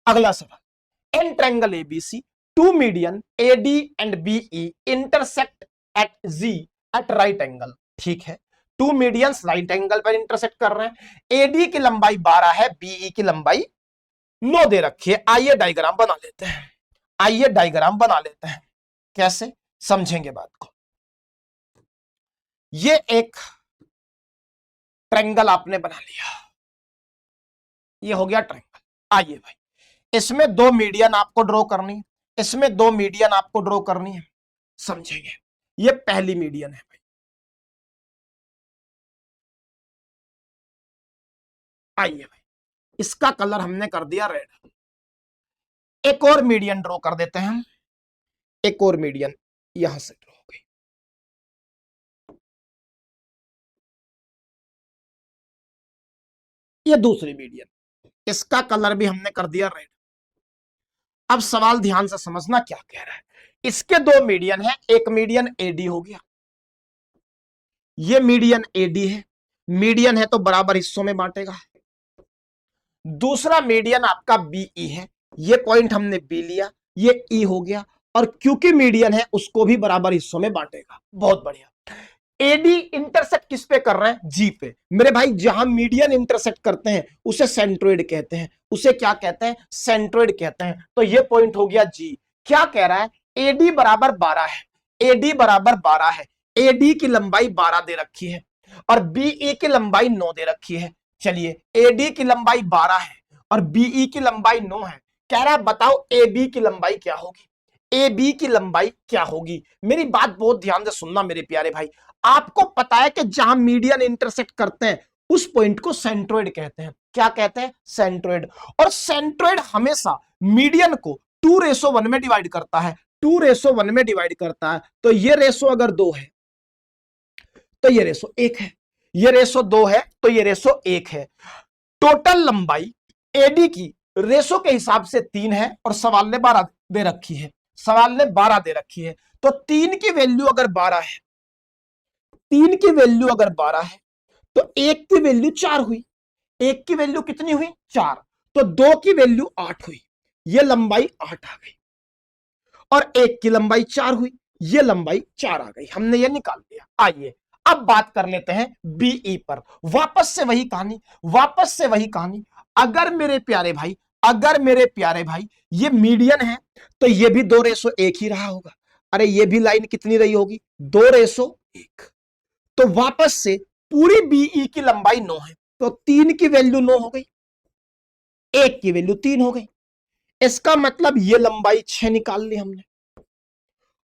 अगला सवाल, an triangle ABC, two median AD and BE intersect at Z at right angle. ठीक है, टू मीडियंस राइट एंगल पर इंटरसेक्ट कर रहे हैं। AD की लंबाई 12 है, BE की लंबाई 9 दे रखी है। आइए डायग्राम बना लेते हैं। आइए डायग्राम बना लेते हैं। कैसे समझेंगे बात को? ये एक ट्रायंगल आपने बना लिया, ये हो गया ट्रायंगल। आइए भाई, इसमें दो मीडियन आपको ड्रॉ करनी है, इसमें दो मीडियन आपको ड्रॉ करनी है। समझेंगे। ये पहली मीडियन है भाई। आइए भाई, इसका कलर हमने कर दिया रेड। एक और मीडियन ड्रॉ कर देते हैं हम। एक और मीडियन यहां से ड्रॉ हो गई। ये दूसरी मीडियन, इसका कलर भी हमने कर दिया रेड। अब सवाल ध्यान से समझना क्या कह रहा है। इसके दो मीडियन है, एक मीडियन AD हो गया, ये मीडियन AD है। मीडियन है तो बराबर हिस्सों में बांटेगा। दूसरा मीडियन आपका BE है, ये पॉइंट हमने B लिया, ये E हो गया, और क्योंकि मीडियन है उसको भी बराबर हिस्सों में बांटेगा। बहुत बढ़िया। AD इंटरसेक्ट किस पे कर रहे हैं? G पे। मेरे भाई जहां मीडियन इंटरसेक्ट करते हैं उसे सेंट्रोइड कहते हैं। उसे क्या कहते हैं? सेंट्रोइड कहते हैं। तो ये पॉइंट हो गया G। क्या कह रहा है? AD बराबर 12 है, AD बराबर 12 है। AD की लंबाई 12 दे रखी है और BE की लंबाई 9 दे रखी है। चलिए, AD की लंबाई 12 है और BE की लंबाई 9 है। कह रहा है बताओ AB की लंबाई क्या होगी? AB की लंबाई क्या होगी? मेरी बात बहुत ध्यान से सुनना मेरे प्यारे भाई। आपको पता है कि जहां मीडियन इंटरसेक्ट करते हैं उस पॉइंट को सेंट्रोइड कहते हैं। क्या कहते हैं? सेंट्रोइड। और सेंट्रोइड हमेशा मीडियन को 2:1 में डिवाइड करता है। 2:1 में डिवाइड करता है। तो ये रेशो अगर 2 है तो ये रेशो 1 है, ये रेशो 2 है तो ये रेशो 1 है। टोटल लंबाई AD की रेशो के हिसाब से 3 है और सवाल ने 12 दे रखी है। सवाल ने 12 दे रखी है। तो 3 की वैल्यू अगर 12 है, 3 की वैल्यू अगर 12 है तो 1 की वैल्यू 4 हुई। 1 की वैल्यू कितनी हुई? 4। तो 2 की वैल्यू 8 हुई, ये लंबाई 8 आ गई। और 1 की लंबाई 4 हुई, ये लंबाई 4 आ गई। हमने ये निकाल लिया। आइए अब बात कर लेते हैं BE पर। वापस से वही कहानी, वापस से वही कहानी। अगर मेरे प्यारे भाई, अगर मेरे प्यारे भाई ये मीडियन है तो ये भी 2:1 ही रहा होगा। अरे ये भी लाइन कितनी रही होगी? 2:1। तो वापस से पूरी BE की लंबाई 9 है, तो 3 की वैल्यू 9 हो गई, 1 की वैल्यू 3 हो गई। इसका मतलब ये लंबाई 6 निकाल ली हमने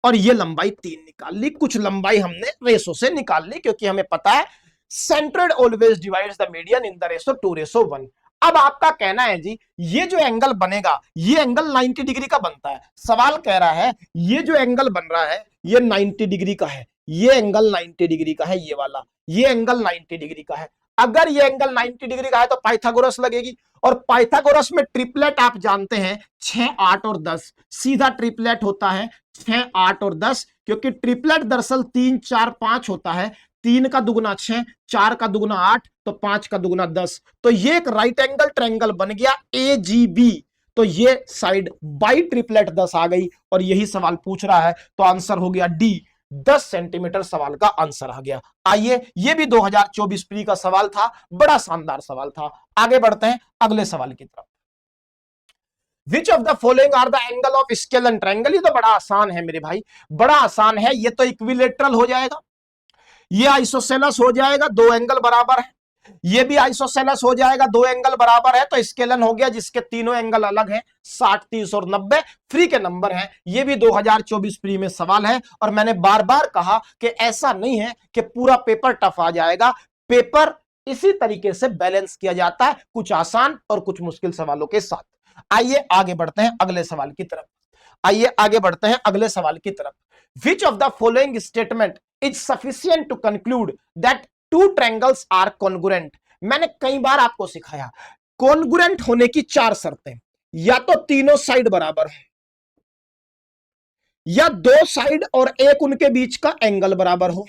और ये लंबाई 3 निकाल ली। कुछ लंबाई हमने रेशो से निकाल ली क्योंकि हमें पता है centroid always divides the median in the ratio 2:1। अब आपका कहना है जी ये जो एंगल बनेगा ये एंगल 90 डिग्री का बनता है। सवाल कह रहा है ये जो एंगल बन रहा है ये 90 डिग्री का है, ये एंगल 90 डिग्री का है, ये वाला, ये एंगल 90 डिग्री का है। अगर ये एंगल 90 डिग्री का है तो पाइथागोरस लगेगी, और पाइथागोरस में ट्रिपलेट आप जानते हैं 6, 8 और 10, सीधा ट्रिपलेट होता है 6, 8 और 10, क्योंकि ट्रिपलेट दरअसल 3, 4, 5 होता है। 3 का दुगुना 6, 4 का दुगुना 8, तो 5 का दुगुना 10। तो ये एक राइट एंगल ट्रायंगल बन गया AGB। तो ये साइड बाई ट्रिपलेट 10 आ गई और यही सवाल पूछ रहा है, तो आंसर हो गया D, 10 सेंटीमीटर सवाल का आंसर आ गया। आइए, ये भी 2024 प्री का सवाल था, बड़ा शानदार सवाल था। आगे बढ़ते हैं अगले सवाल की तरफ। Which of the following are the angle of scale and triangle? ये तो बड़ा आसान है मेरे भाई, बड़ा आसान है। ये तो इक्विलेटरल हो जाएगा, ये आइसोसेलस हो जाएगा, दो एंगल बराबर है। ये भी आइसोसेलेस हो जाएगा, दो एंगल बराबर है तो स्केलन हो गया जिसके तीनों एंगल अलग हैं, 60, 30 और 90 फ्री के नंबर हैं। ये भी 2024 प्री में सवाल है। और मैंने बार बार कहा कि ऐसा नहीं है कि पूरा पेपर टफ आ जाएगा, पेपर इसी तरीके से बैलेंस किया जाता है, कुछ आसान और कुछ मुश्किल सवालों के साथ। आइए आगे बढ़ते हैं अगले सवाल की तरफ। आइए आगे बढ़ते हैं अगले सवाल की तरफ। Which of the following statement is sufficient to conclude that two triangles are congruent. मैंने कई बार आपको सिखाया कॉन्ग्रुएंट होने की चार शर्तें, या तो तीनों साइड बराबर हो, या दो साइड और एक उनके बीच का एंगल बराबर हो,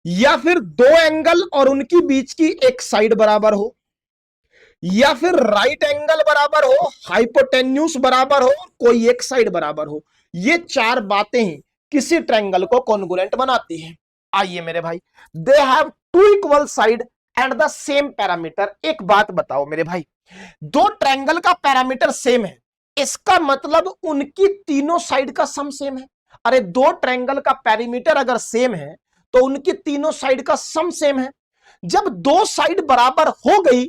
या फिर दो एंगल और उनकी बीच की एक साइड बराबर हो, या फिर राइट एंगल बराबर हो, हाइपोटेन्यूज बराबर हो, कोई एक साइड बराबर हो। ये चार बातें ही किसी ट्रायंगल को कॉन्ग्रुएंट बनाती हैं। आइए मेरे भाई, they have two equal side and the same parameter. एक बात बताओ मेरे भाई, दो ट्रायंगल का पैरामीटर सेम है, इसका मतलब उनकी तीनों साइड का सम सेम है। अरे दो ट्रायंगल का पैरामीटर अगर सेम है तो उनकी तीनों साइड का सम सेम है। जब दो साइड बराबर हो गई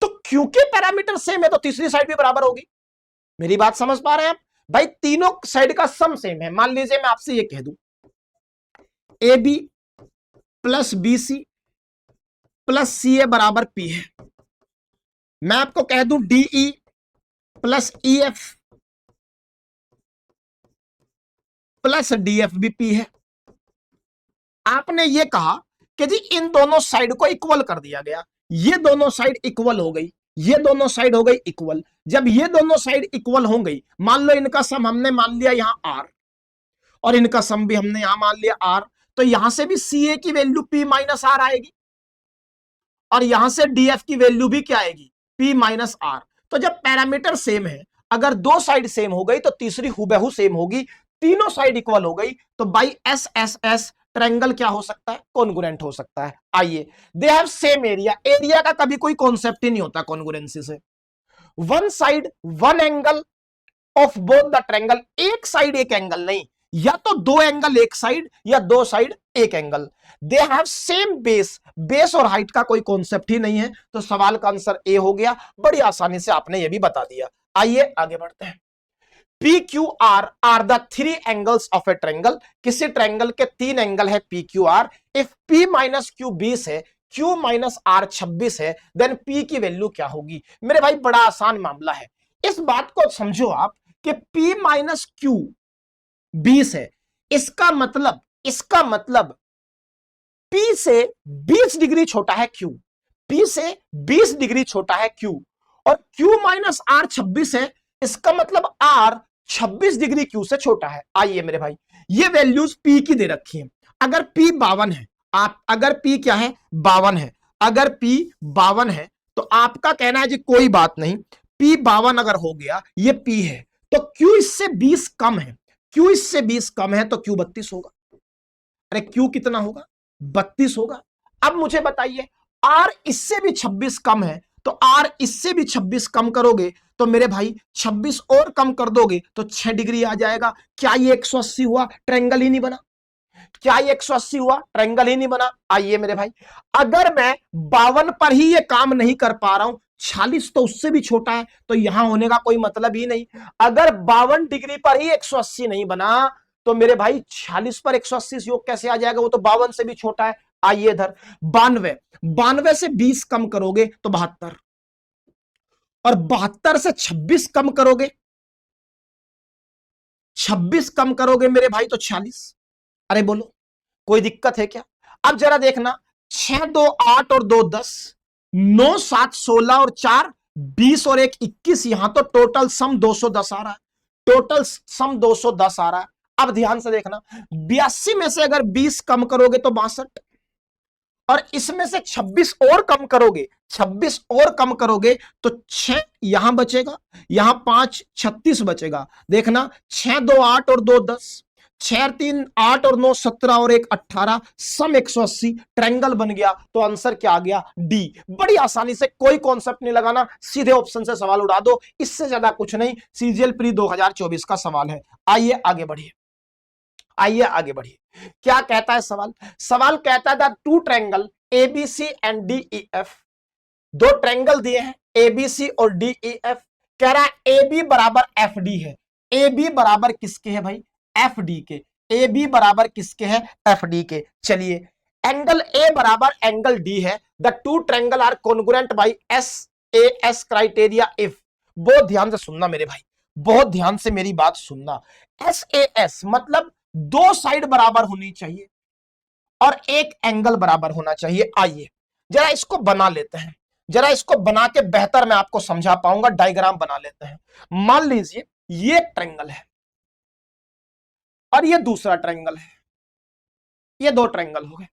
तो क्योंकि पैरामीटर सेम है तो तीसरी साइड भी बराबर होगी। मेरी बात समझ पा रहे हैं आप भाई? तीनों साइड का सम सेम है। मान लीजिए मैं आपसे ये कह दूं A B plus B C plus C A बराबर पी है, मैं आपको कह दूं D E plus E F plus D F भी पी है। आपने ये कहा कि जी इन दोनों साइड को इक्वल कर दिया गया, ये दोनों साइड इक्वल हो गई, ये दोनों साइड हो गई इक्वल। जब ये दोनों साइड इक्वल हो गई, मान लो इनका सम हमने मान लिया यहां आर और इनका सम भी हमने यहां मान लिया आर, तो यहां से भी सी ए की वैल्यू पी माइनस आर आएगी और यहां से डी एफ की वैल्यू भी क्या आएगी, पी माइनस आर। तो जब पैरामीटर सेम है, अगर दो साइड सेम हो गई तो तीसरी हुबहू सेम होगी, तीनों साइड इक्वल हो गई तो by S S S triangle क्या हो सकता है, कॉन्ग्रुएंट हो सकता है। आइए, they have same area, area का कभी कोई कॉन्सेप्ट ही नहीं होता कॉन्ग्रुएंसी से। One side one angle of both the triangle, एक साइड एक एंगल नहीं, या तो दो एंगल एक साइड या दो साइड एक angle. They have same base, base और हाइट का कोई कॉन्सेप्ट ही नहीं है, तो सवाल का आंसर ए हो गया। बड़ी आसानी से आपने ये भी बता दिया। आइए आगे बढ़ते हैं। P Q R are the three angles of a triangle, किसी ट्रायंगल के तीन एंगल है P Q R. If P minus Q 20 है, क्यू माइनस आर 26 है, देन पी की वैल्यू क्या होगी? मेरे भाई बड़ा आसान मामला है, इस बात को समझो आप कि P माइनस क्यू 20 है, इसका मतलब P से 20 डिग्री छोटा है Q, P से 20 डिग्री छोटा है Q, और Q माइनस R 26 है, इसका मतलब R 26 डिग्री Q से छोटा है। आइए मेरे भाई, ये वैल्यूज P की दे रखी है। अगर P 52 है, आप अगर P क्या है 52 है, अगर P 52 है तो आपका कहना है जी कोई बात नहीं, P 52 अगर हो गया, ये P है तो Q इससे 20 कम है, Q इससे 20 कम है तो Q 32 होगा। अरे Q कितना होगा? 32 होगा। अब मुझे बताइए, R इससे भी 26 कम है, तो R इससे भी 26 कम करोगे तो मेरे भाई 26 और कम कर दोगे तो 6 डिग्री आ जाएगा। क्या ये 180 हुआ? ट्रायंगल ही नहीं बना। क्या ये 180 हुआ? ट्रायंगल ही नहीं बना। आइए मेरे भाई, अगर मैं 52 पर ही ये काम नहीं कर पा रहा हूं, 46 तो उससे भी छोटा है, तो यहां होने का कोई मतलब ही नहीं। अगर 52 डिग्री पर ही 180 नहीं बना तो मेरे भाई 46 पर 180 योग कैसे आ जाएगा? वो तो 52 से भी छोटा है। आइए इधर 92 से 20 कम करोगे तो 72, और 72 से 26 कम करोगे, 26 कम करोगे मेरे भाई तो 46। अरे बोलो कोई दिक्कत है क्या? अब जरा देखना, 6 2 8 और 2 10, 9 7 16 और 4 20 और 1 21, यहां तो टोटल सम 210 आ रहा है, टोटल सम 210 आ रहा है। अब ध्यान से देखना, 82 में से अगर 20 कम करोगे तो 62, और इसमें से 26 और कम करोगे, 26 और कम करोगे तो 6 यहां बचेगा, यहां 5 36 बचेगा। देखना 6 2 8 और 2 10, 6 3 8 और 9 17 और 1 18, सम 180, ट्रायंगल बन गया। तो आंसर क्या आ गया? डी। बड़ी आसानी से, कोई कॉन्सेप्ट नहीं लगाना, सीधे ऑप्शन से सवाल उड़ा दो, इससे ज्यादा कुछ नहीं। सीजीएल प्री 2024 का सवाल है। आइए आगे बढ़िए, आइए आगे बढ़िए, क्या कहता है सवाल? सवाल कहता है the two triangle ABC and DEF, दो ट्रायंगल दिए हैं एबीसी और डीईएफ, कह रहा है ए बी बराबर एफ डी है। ए बी बराबर किसके है भाई? एफ डी के। ए बी बराबर किसके है? एफ डी के। चलिए, एंगल ए बराबर एंगल डी है, the two triangle are congruent by S A S criteria if. बहुत ध्यान से सुनना मेरे भाई, बहुत ध्यान से मेरी बात सुनना। एस ए एस मतलब दो साइड बराबर होनी चाहिए और एक एंगल बराबर होना चाहिए। आइए जरा इसको बना लेते हैं, जरा इसको बना के बेहतर मैं आपको समझा पाऊंगा, डायग्राम बना लेते हैं। मान लीजिए ये ट्रायंगल है और ये दूसरा ट्रायंगल है, ये दो ट्रायंगल हो गए।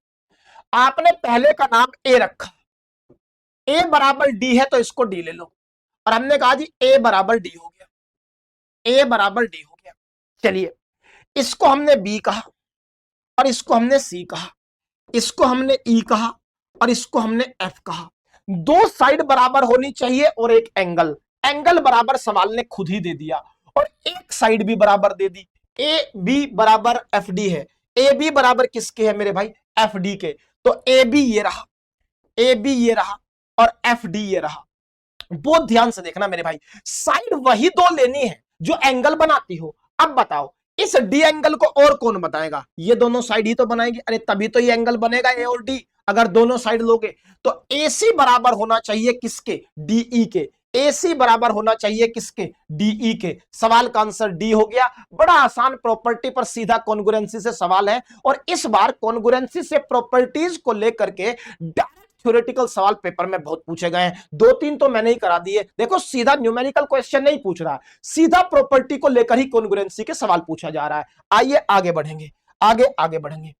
आपने पहले का नाम ए रखा, ए बराबर डी है तो इसको डी ले लो, और हमने कहा जी ए बराबर डी हो गया, ए बराबर डी हो गया। चलिए, इसको हमने बी कहा और इसको हमने सी कहा, इसको हमने ई कहा और इसको हमने एफ कहा। दो साइड बराबर होनी चाहिए और एक एंगल, एंगल बराबर सवाल ने खुद ही दे दिया, और एक साइड भी बराबर दे दी। ए बी बराबर एफ डी है, ए बी बराबर किसके है मेरे भाई? एफ डी के। तो ए बी ये रहा, ए बी ये रहा और एफ डी ये रहा। बहुत ध्यान से देखना मेरे भाई, साइड वही दो लेनी है जो एंगल बनाती हो। अब बताओ इस डी एंगल को और कौन बताएगा? ये दोनों साइड ही तो बनाएगी, अरे तभी तो ये एंगल बनेगा ए और डी। अगर दोनों साइड लोगे तो AC बराबर होना चाहिए किसके? DE के। AC बराबर होना चाहिए किसके? DE के। सवाल का आंसर डी हो गया। बड़ा आसान प्रॉपर्टी पर सीधा कॉन्ग्रुएंसी से सवाल है, और इस बार कॉन्ग्रुएंसी से प्रॉपर्टीज को लेकर के डायरेक्ट थ्योरेटिकल सवाल पेपर में बहुत पूछे गए हैं। दो तीन तो मैंने ही करा दिए। देखो सीधा न्यूमेरिकल क्वेश्चन नहीं पूछ रहा, सीधा प्रॉपर्टी को लेकर ही कॉन्ग्रुएंसी के सवाल पूछा जा रहा है। आइए आगे बढ़ेंगे, आगे बढ़ेंगे।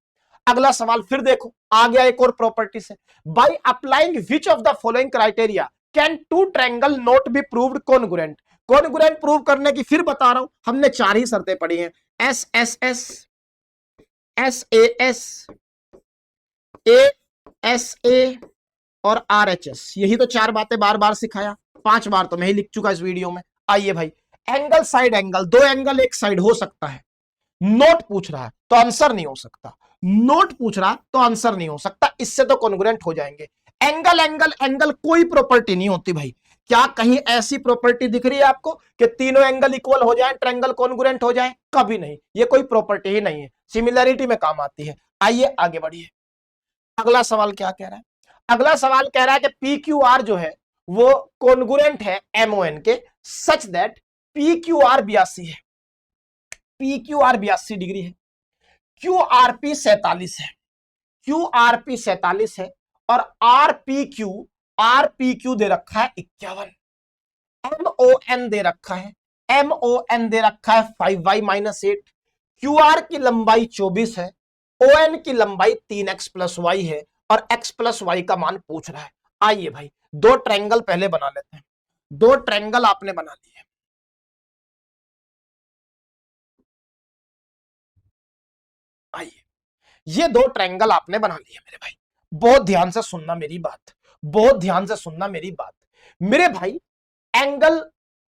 अगला सवाल फिर देखो, आ गया एक और प्रॉपर्टी से। By applying which of the following criteria can two triangle not be proved congruent. Congruent prove करने की फिर बता रहा हूं, हमने चार ही शर्तें पढ़ी हैं, S S S, S A S, A S A और आर एच एस। यही तो चार बातें बार बार सिखाया, 5 बार तो मैं ही लिख चुका इस वीडियो में। आइए भाई, एंगल साइड एंगल, दो एंगल एक साइड हो सकता है। नोट पूछ रहा है तो आंसर नहीं हो सकता, नोट पूछ रहा तो आंसर नहीं हो सकता, इससे तो कॉन्ग्रुएंट हो जाएंगे। एंगल एंगल एंगल कोई प्रॉपर्टी नहीं होती भाई। क्या कहीं ऐसी प्रॉपर्टी दिख रही है आपको कि तीनों एंगल इक्वल हो जाए, ट्रायंगल कॉन्ग्रुएंट हो जाए? कभी नहीं, ये कोई प्रॉपर्टी ही नहीं है, सिमिलरिटी में काम आती है। आइए आगे बढ़िए, अगला सवाल क्या कह रहा है? अगला सवाल कह रहा है कि पी क्यू आर जो है वो कॉन्ग्रुएंट है एमओएन के, such that P Q are 82 है, पी क्यू आर 82 डिग्री है, क्यू आर पी 47 है, क्यू आर पी 47 है, और आर पी क्यू दे रखा है 51, एम ओ एन दे रखा है, एम ओ एन दे रखा है 5y-8, क्यू आर की लंबाई 24 है, ओ एन की लंबाई 3x + y है, और x + y का मान पूछ रहा है। आइए भाई, दो ट्रायंगल पहले बना लेते हैं। दो ट्रायंगल आपने बना लिए, आइए ये दो ट्रायंगल आपने बना लिए मेरे भाई। बहुत ध्यान से सुनना मेरी बात, बहुत ध्यान से सुनना मेरी बात मेरे भाई। एंगल,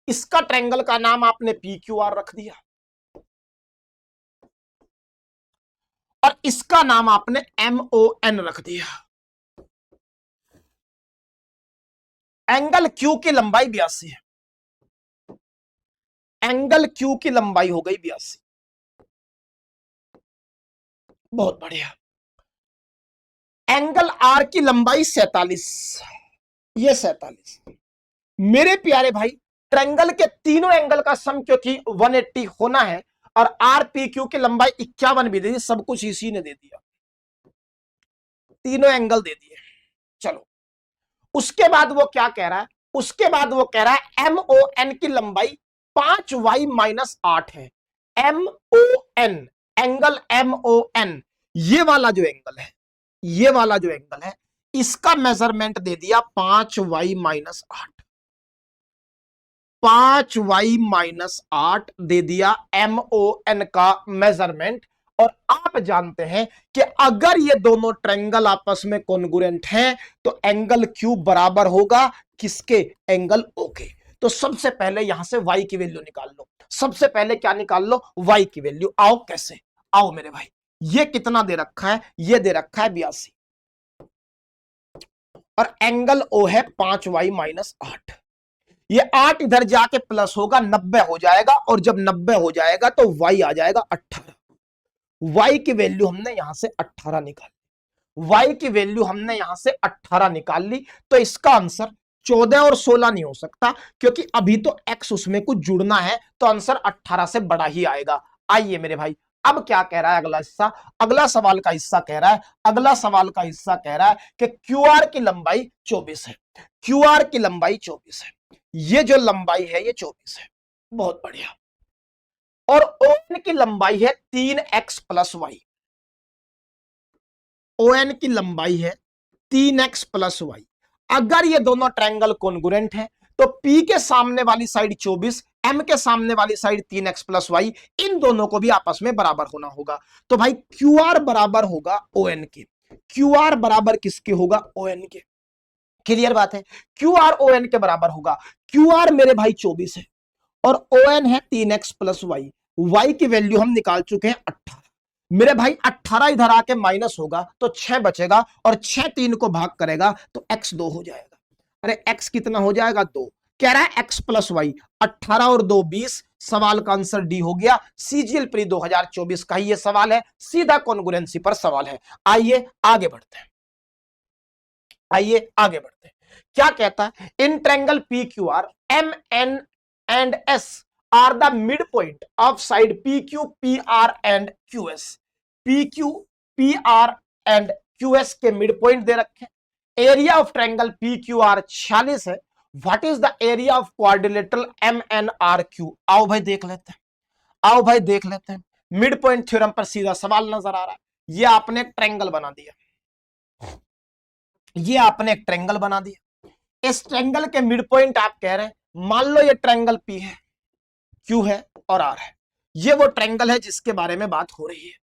इसका ट्रायंगल का नाम आपने पी क्यू आर रख दिया, और इसका नाम आपने एम ओ एन रख दिया। एंगल क्यू की लंबाई 82 है, एंगल क्यू की लंबाई हो गई 82। बहुत बढ़िया। एंगल आर की लंबाई 47, ये 47। मेरे प्यारे भाई, ट्रायंगल के तीनों एंगल का सम क्योंकि 180 होना है, और आर पी क्यू की लंबाई 51 भी दे दी, सब कुछ इसी ने दे दिया, तीनों एंगल दे दिए। चलो, उसके बाद वो क्या कह रहा है? उसके बाद वो कह रहा है एम ओ एन की लंबाई 5y-8 है। M O N, angle M O N, ये वाला जो एंगल है, ये वाला जो एंगल है, इसका मेजरमेंट दे दिया 5y-8, 5y-8 दे दिया एम ओ एन का मेजरमेंट। और आप जानते हैं कि अगर ये दोनों ट्रायंगल आपस में कॉन्ग्रुएंट हैं तो एंगल क्यू बराबर होगा किसके? एंगल ओ के। तो सबसे पहले यहां से y की वैल्यू निकाल लो, सबसे पहले क्या निकाल लो? y की वैल्यू। आओ कैसे, आओ मेरे भाई, ये कितना दे रखा है, ये दे रखा है 82 और एंगल ओ है 5y माइनस 8। ये 8 इधर जाके प्लस होगा 90 हो जाएगा और जब 90 हो जाएगा तो y आ जाएगा 18। y की वैल्यू हमने यहां से 18 निकाली, y की वैल्यू हमने यहां से 18 निकाल ली। तो इसका आंसर 14 और 16 नहीं हो सकता क्योंकि अभी तो x उसमें कुछ जुड़ना है, तो आंसर 18 से बड़ा ही आएगा। आइए मेरे भाई, अब क्या कह रहा है अगला हिस्सा, अगला सवाल का हिस्सा कह रहा है, अगला सवाल का हिस्सा कह रहा है कि क्यूआर की लंबाई 24 है, क्यूआर की लंबाई 24 है, ये जो लंबाई है ये 24 है, बहुत बढ़िया। और ON की लंबाई है 3x प्लस वाई, ON की लंबाई है 3x प्लस वाई। अगर ये दोनों ट्रायंगल कॉन्ग्रुएंट है तो P के सामने वाली साइड 24, M के सामने वाली साइड 3x प्लस वाई, इन दोनों को भी आपस में बराबर होना होगा। तो भाई QR बराबर होगा ON के, QR बराबर किसके होगा, ON के। क्लियर बात है, QR ON के बराबर होगा। QR मेरे भाई 24 है और ON है 3x प्लस वाई, y की वैल्यू हम निकाल चुके हैं 18। मेरे भाई 18 इधर आके माइनस होगा तो 6 बचेगा और 6 3 को भाग करेगा तो x 2 हो जाएगा। अरे x कितना हो जाएगा, 2। कह रहा है x प्लस वाई, 18 और 2 20। सवाल का आंसर डी हो गया। सीजीएल प्री 2024 का ही ये सवाल है, सीधा कॉन्ग्रुएंसी पर सवाल है। आइए आगे बढ़ते हैं, आइए आगे बढ़ते हैं। क्या कहता है, in triangle P Q R M N and S are the mid point of side P Q P R and Q S. P Q P R and Q S के मिड पॉइंट दे रखे। Area of triangle P Q R 46 है। What is the area of quadrilateral M N R Q. आओ भाई देख लेते हैं, आओ भाई देख लेते हैं। मिड पॉइंट थ्योरम पर सीधा सवाल नजर आ रहा है। ये आपने एक ट्रायंगल बना दिया, ये आपने एक ट्रायंगल बना दिया। इस ट्रायंगल के मिड पॉइंट आप कह रहे हैं, मान लो ये ट्रायंगल पी है, क्यू है और आर है। ये वो ट्रायंगल है जिसके बारे में बात हो रही है।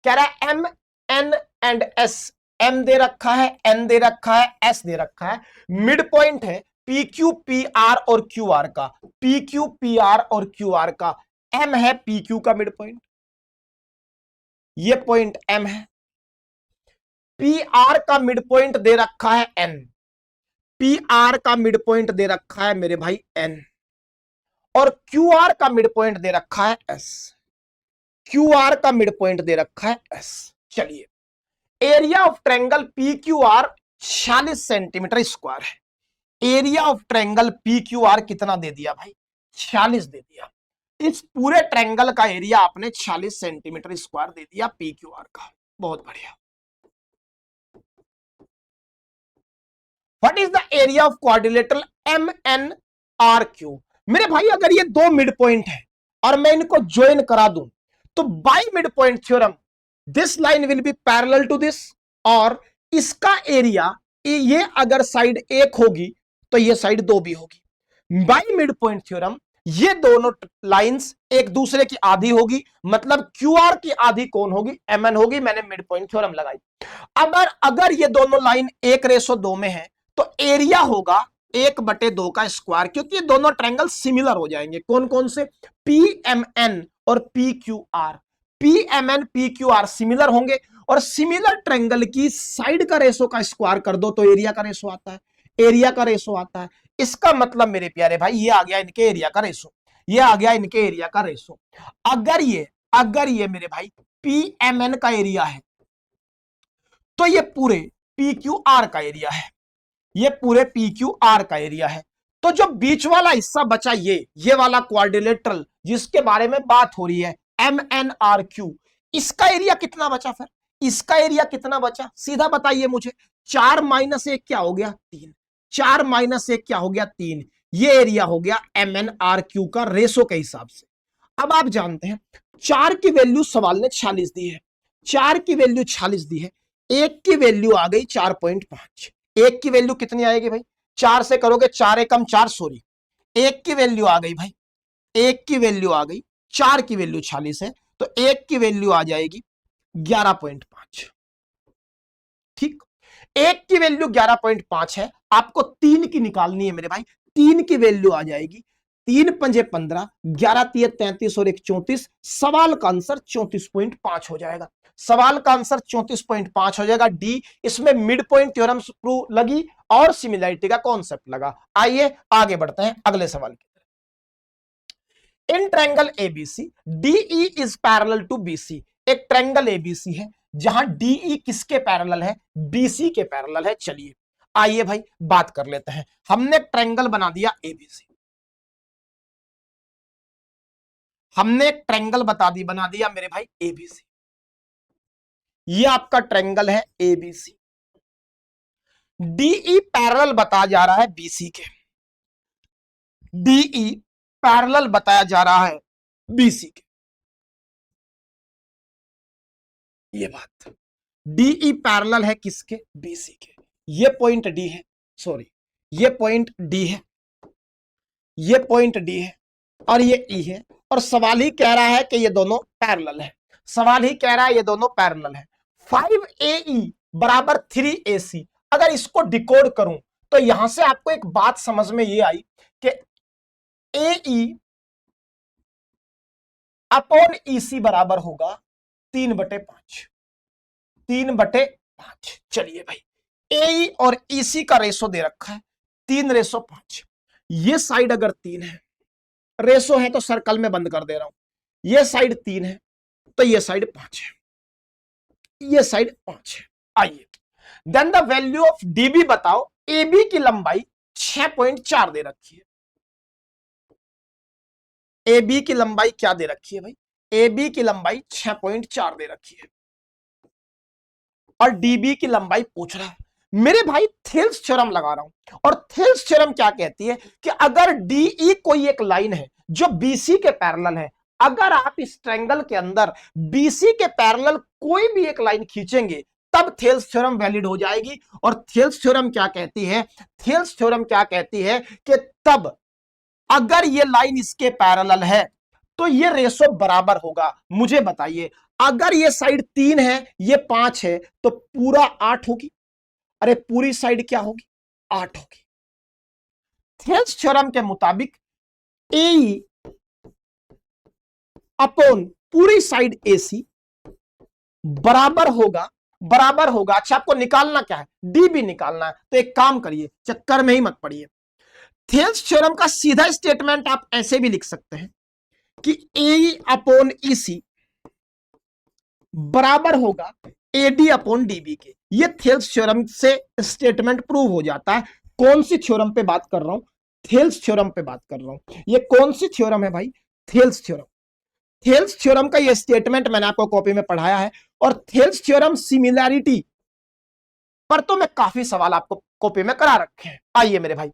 कह रहा है M N and S, M दे रखा है, एन दे रखा है, एस दे रखा है। मिड पॉइंट है पी क्यू पी आर और क्यू आर का, पी क्यू पी आर और क्यू आर का। एम है पी क्यू का मिड पॉइंट, ये पॉइंट एम है। पी आर का मिड पॉइंट दे रखा है एन, पी आर का मिड पॉइंट दे रखा है मेरे भाई एन, और क्यू आर का मिड पॉइंट दे रखा है एस, क्यू आर का मिड पॉइंट दे रखा है एस। चलिए, area of triangle P Q R 46 centimetre square है। Area of triangle P Q R कितना दे दिया भाई, 46 दे दिया। इस पूरे ट्रायंगल का एरिया आपने 46 सेंटीमीटर स्क्वायर दे दिया पी क्यू आर का, बहुत बढ़िया। What is the area of quadrilateral M N R Q. मेरे भाई अगर ये दो मिड पॉइंट है और मैं इनको ज्वाइन करा दूं तो by mid point theorem this line will be parallel to this, और इसका एरिया, ये अगर साइड एक होगी तो ये साइड दो भी होगी। बाय मिड पॉइंट थ्योरम ये दोनों लाइंस एक दूसरे की आधी होगी, मतलब क्यू आर की आधी कौन होगी, एम एन होगी। मैंने मिड पॉइंट थ्योरम लगाई। अगर ये दोनों लाइन 1:2 में है तो एरिया होगा 1/2 का स्क्वायर, क्योंकि ये दोनों ट्रायंगल सिमिलर हो जाएंगे। कौन कौन से, पी एम एन और P Q R. P M N P Q R similar होंगे, और सिमिलर ट्रायंगल की साइड का रेशो का स्क्वायर कर दो तो एरिया का रेशो आता है, एरिया का रेशो आता है। इसका मतलब मेरे प्यारे भाई ये आ गया इनके एरिया का रेशो, ये आ गया इनके एरिया का रेशो। अगर ये मेरे भाई पी एम एन का एरिया है तो ये पूरे पी क्यू आर का एरिया है, ये पूरे पी क्यू आर का एरिया है। तो जो बीच वाला हिस्सा बचा ये वाला क्वाड्रिलेटरल जिसके बारे में बात हो रही है एम एन आर क्यू, इसका एरिया कितना बचा, फिर इसका एरिया कितना बचा, सीधा बताइए मुझे। 4 - 1 क्या हो गया, 3। 4 - 1 क्या हो गया, 3। ये एरिया हो गया एम एन आर क्यू का रेशो के हिसाब से। अब आप जानते हैं 4 की वैल्यू सवाल ने 46 दी है, 4 की वैल्यू 46 दी है, 1 की वैल्यू आ गई 4.5। 1 की वैल्यू कितनी आएगी भाई, 4 से करोगे 4 एकम 4, सॉरी 1 की वैल्यू आ गई भाई, 1 की वैल्यू आ गई, 4 की वैल्यू 46 है तो 1 की वैल्यू आ जाएगी 11.5। ठीक, 1 की वैल्यू 11.5 है, आपको 3 की निकालनी है मेरे भाई। 3 की वैल्यू आ जाएगी 3 पंजे 15, 11 तिये 33 और 1 34। सवाल का आंसर 34.5 हो जाएगा। सवाल का आंसर 34.5 हो जाएगा डी। इसमें मिड पॉइंट थ्योरम प्रूव लगी और सिमिलैरिटी का कॉन्सेप्ट लगा। आइए आगे बढ़ते हैं अगले सवाल की तरफ। In triangle ABC DE is parallel to BC. एक ट्रायंगल एबीसी है जहां डीई किसके पैरेलल है? बीसी के पैरेलल है। चलिए आइए भाई बात कर लेते हैं। हमने ट्रायंगल बना दिया एबीसी, हमने एक ट्रायंगल बना दिया मेरे भाई एबीसी। ये आपका ट्रायंगल है एबीसी। डीई पैरेलल बताया जा रहा है बीसी के, डीई पैरेलल बताया जा रहा है बीसी के। ये बात डीई पैरेलल है किसके? बीसी के। ये पॉइंट डी है, सॉरी ये पॉइंट डी है, ये पॉइंट डी है और ये ई है। और सवाल ही कह रहा है कि ये दोनों पैरेलल है, सवाल ही कह रहा है ये दोनों पैरेलल है। 5AE बराबर 3AC। अगर इसको डिकोड करूं तो यहां से आपको एक बात समझ में ये आई कि AE अपॉन EC बराबर होगा 3/5, 3/5। चलिए भाई AE और EC का रेशो दे रखा है 3:5। ये साइड अगर 3 है, रेशो है तो सर्कल में बंद कर दे रहा हूं। ये साइड 3 है तो ये साइड 5 है, ये साइड 5 है। आइए then the value of DB बताओ। एबी की लंबाई 6.4 दे रखी है। एबी की लंबाई क्या दे रखी है भाई? एबी की लंबाई 6.4 दे रखी है और डीबी की लंबाई पूछ रहा है। मेरे भाई थेल्स थ्योरम लगा रहा हूं और थेल्स थ्योरम क्या कहती है कि अगर डीई कोई एक लाइन है जो बीसी के पैरेलल है, अगर आप इस ट्रायंगल के अंदर बीसी के पैरेलल कोई भी एक लाइन खींचेंगे तब थेल्स थ्योरम वैलिड हो जाएगी। और थेल्स थ्योरम क्या कहती है? थेल्स थ्योरम क्या कहती है कि तब अगर ये लाइन इसके पैरेलल है तो ये रेशो बराबर होगा। मुझे बताइए अगर ये साइड 3 है ये 5 है तो पूरा 8 होगी। अरे पूरी साइड क्या होगी? 8 होगी। थेल्स थ्योरम के मुताबिक ए अपॉन पूरी साइड AC बराबर होगा। अच्छा आपको निकालना क्या है? डी भी निकालना है। तो एक काम करिए, चक्कर में ही मत पड़िए। थेल्स थ्योरम का सीधा स्टेटमेंट आप ऐसे भी लिख सकते हैं कि ए अपॉन EC बराबर होगा AD अपॉन DB के। ये थेल्स थ्योरम से स्टेटमेंट प्रूव हो जाता है। कौन सी थ्योरम पे बात कर रहा हूं? थेल्स थ्योरम पे बात कर रहा हूं। ये कौन सी थ्योरम है भाई? Thales theorem. थेल्स थ्योरम का ये स्टेटमेंट मैंने आपको कॉपी में पढ़ाया है। और थेल्स थ्योरम सिमिलैरिटी पर तो मैं काफी सवाल आपको कॉपी में करा रखे हैं। आइए मेरे भाई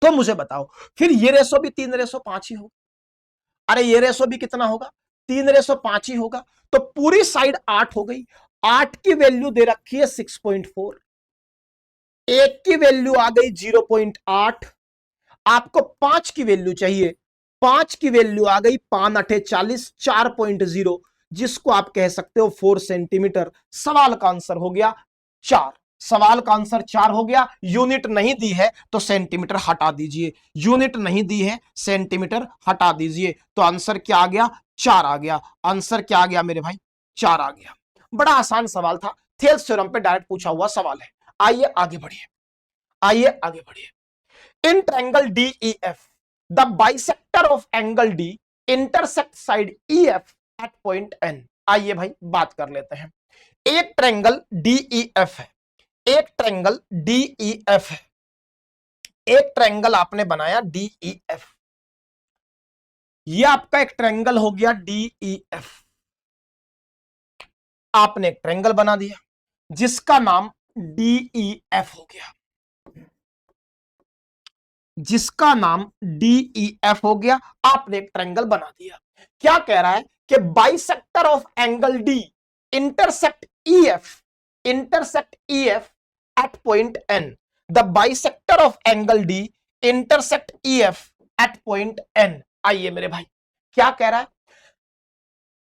तो मुझे बताओ फिर ये रेशो भी 3:5 ही होगा। अरे ये रेशो भी कितना होगा? 3:5 ही होगा। तो पूरी साइड 8 हो गई। 8 की वैल्यू दे रखी है 6.4, एक की वैल्यू आ गई 0.8, आपको 5 की वैल्यू चाहिए। 5 की वैल्यू आ गई 5×8 = 40, 4.0 जिसको आप कह सकते हो 4 सेंटीमीटर। सवाल का आंसर हो गया 4। सवाल का आंसर 4 हो गया। यूनिट नहीं दी है तो सेंटीमीटर हटा दीजिए, यूनिट नहीं दी है सेंटीमीटर हटा दीजिए। तो आंसर क्या आ गया? 4 आ गया। आंसर क्या आ गया मेरे भाई? 4 आ गया। बड़ा आसान सवाल था, थेल्स थ्योरम पे डायरेक्ट पूछा हुआ सवाल है। आइए आगे बढ़िए, आइए आगे बढ़िए। In triangle DEF the bisector of angle D intersect side EF at point N। आइए भाई बात कर लेते हैं। एक ट्रायंगल DEF है, एक ट्रायंगल DEF है, एक ट्रायंगल आपने बनाया DEF। ये आपका एक ट्रायंगल हो गया DEF। आपने एक ट्रायंगल बना दिया जिसका नाम DEF हो गया, जिसका नाम DEF हो गया। आपने एक ट्रायंगल बना दिया। क्या कह रहा है कि bisector of angle D intersect EF at point N। The bisector of angle D intersect EF at point N। आइए मेरे भाई क्या कह रहा है?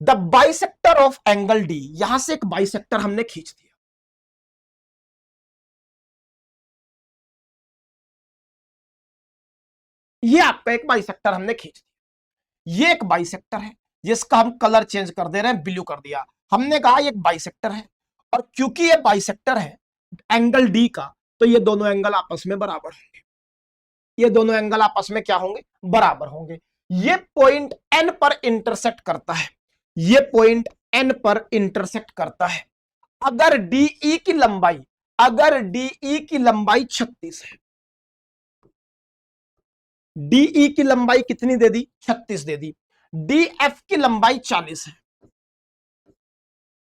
The bisector of angle D, यहां से एक बाइसेक्टर हमने खींच दिया। ये आपका एक बाइसेक्टर हमने खींच दिया। ये एक बाइसेक्टर है जिसका हम कलर चेंज कर दे रहे हैं, ब्लू कर दिया। हमने कहा ये एक बाइसेक्टर है, और क्योंकि ये बाइसेक्टर है एंगल डी का, तो ये दोनों एंगल आपस में बराबर होंगे। ये दोनों एंगल आपस में क्या होंगे? बराबर होंगे। ये पॉइंट एन पर इंटरसेक्ट करता है, ये पॉइंट एन पर इंटरसेक्ट करता है। अगर डीई की लंबाई, अगर डीई की लंबाई 36 है, डीई की लंबाई कितनी दे दी? 36 दे दी। डीएफ की लंबाई 40 है,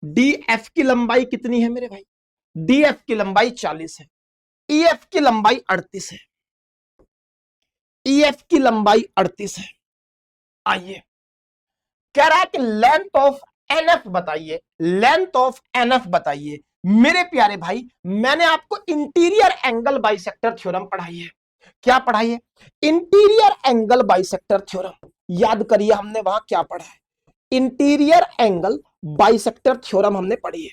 डीएफ की लंबाई कितनी है मेरे भाई? डीएफ की लंबाई 40 है। ईएफ की लंबाई 38 है, ईएफ की लंबाई 38 है। आइए, कह रहा है कि लेंथ ऑफ एनएफ बताइए, लेंथ ऑफ एनएफ बताइए। मेरे प्यारे भाई, मैंने आपको इंटीरियर एंगल बाइसेक्टर थ्योरम पढ़ाई है। क्या पढ़ाई है? Interior angle bisector theorem. याद करिए हमने वहां क्या पढ़ा है? इंटीरियर एंगल बाइसेक्टर थ्योरम हमने पढ़ी है।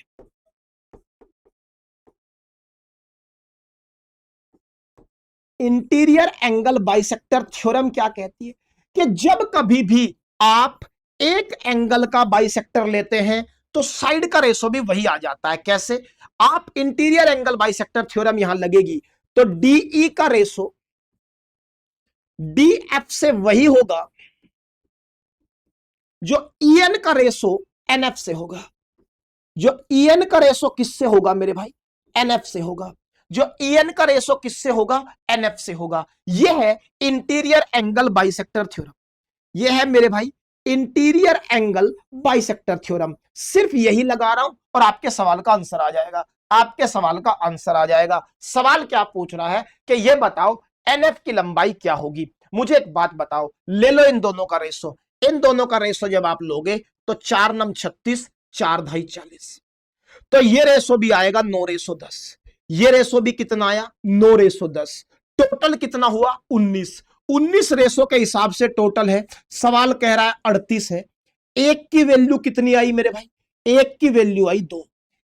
इंटीरियर एंगल बाइसेक्टर थ्योरम क्या कहती है? कि जब कभी भी आप एक एंगल का बाइसेक्टर लेते हैं तो साइड का रेशो भी वही आ जाता है। कैसे? आप इंटीरियर एंगल बाइसेक्टर थ्योरम यहां लगेगी तो डीई का रेशो डीएफ से वही होगा जो ईएन का रेशो एनएफ से होगा। जो ईएन का रेशो किससे होगा मेरे भाई? एनएफ से होगा। जो ईएन का रेशो किससे होगा? एनएफ से होगा। यह है इंटीरियर एंगल बाइसेक्टर थ्योरम। यह है मेरे भाई इंटीरियर एंगल बाइसेक्टर थ्योरम। सिर्फ यही लगा रहा हूं और आपके सवाल का आंसर आ जाएगा। आपके सवाल का आंसर आ जाएगा। सवाल क्या पूछ रहा है कि यह बताओ एनएफ की लंबाई क्या होगी। मुझे एक बात बताओ, ले लो इन दोनों का रेशो। इन दोनों का रेशो जब आप लोगे तो 4 नम 36, 4 धाई 40, तो ये रेशो भी आएगा 9:10। ये रेशो भी कितना आया? 9:10। टोटल कितना हुआ? 19। 19 रेशो के हिसाब से टोटल है। सवाल कह रहा है 38 है। एक की वैल्यू कितनी आई मेरे भाई? एक की वैल्यू आई 2।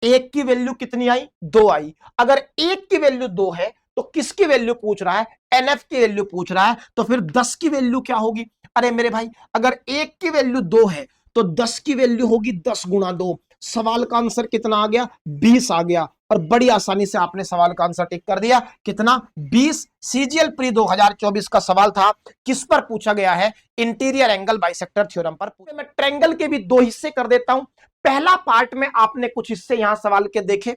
एक की वैल्यू कितनी आई? 2 आई। अगर एक की वैल्यू 2 है तो किसकी वैल्यू पूछ रहा है? एनएफ की वैल्यू पूछ रहा है। तो फिर 10 की वैल्यू क्या होगी? अरे मेरे भाई, अगर एक की वैल्यू 2 है तो 10 की वैल्यू होगी 10 गुणा 2। सवाल का आंसर कितना आ गया? 20 आ गया। और बड़ी आसानी से आपने सवाल का आंसर टिक कर दिया। कितना? 20। सीजीएल प्री 2024 का सवाल था। किस पर पूछा गया है? इंटीरियर एंगल बाइसेक्टर थ्योरम पर। मैं ट्रायंगल के भी 2 हिस्से कर देता हूं। पहला पार्ट में आपने कुछ हिस्से यहां सवाल के देखे,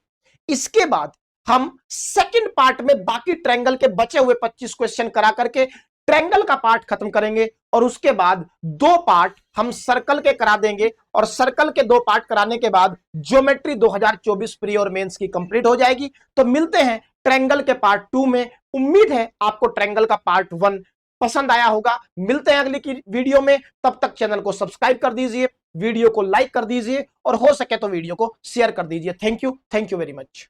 इसके बाद हम सेकंड पार्ट में बाकी ट्रायंगल के बचे हुए 25 क्वेश्चन करा करके ट्रायंगल का पार्ट खत्म करेंगे, और उसके बाद 2 पार्ट हम सर्कल के करा देंगे, और सर्कल के 2 पार्ट कराने के बाद ज्योमेट्री 2024 प्री और मेंस की कंप्लीट हो जाएगी। तो मिलते हैं ट्रायंगल के पार्ट 2 में। उम्मीद है आपको ट्रायंगल का पार्ट 1 पसंद आया होगा। मिलते हैं अगली की वीडियो में। तब तक चैनल को सब्सक्राइब कर दीजिए, वीडियो को लाइक कर दीजिए, और हो सके तो वीडियो को शेयर कर दीजिए। Thank you very much.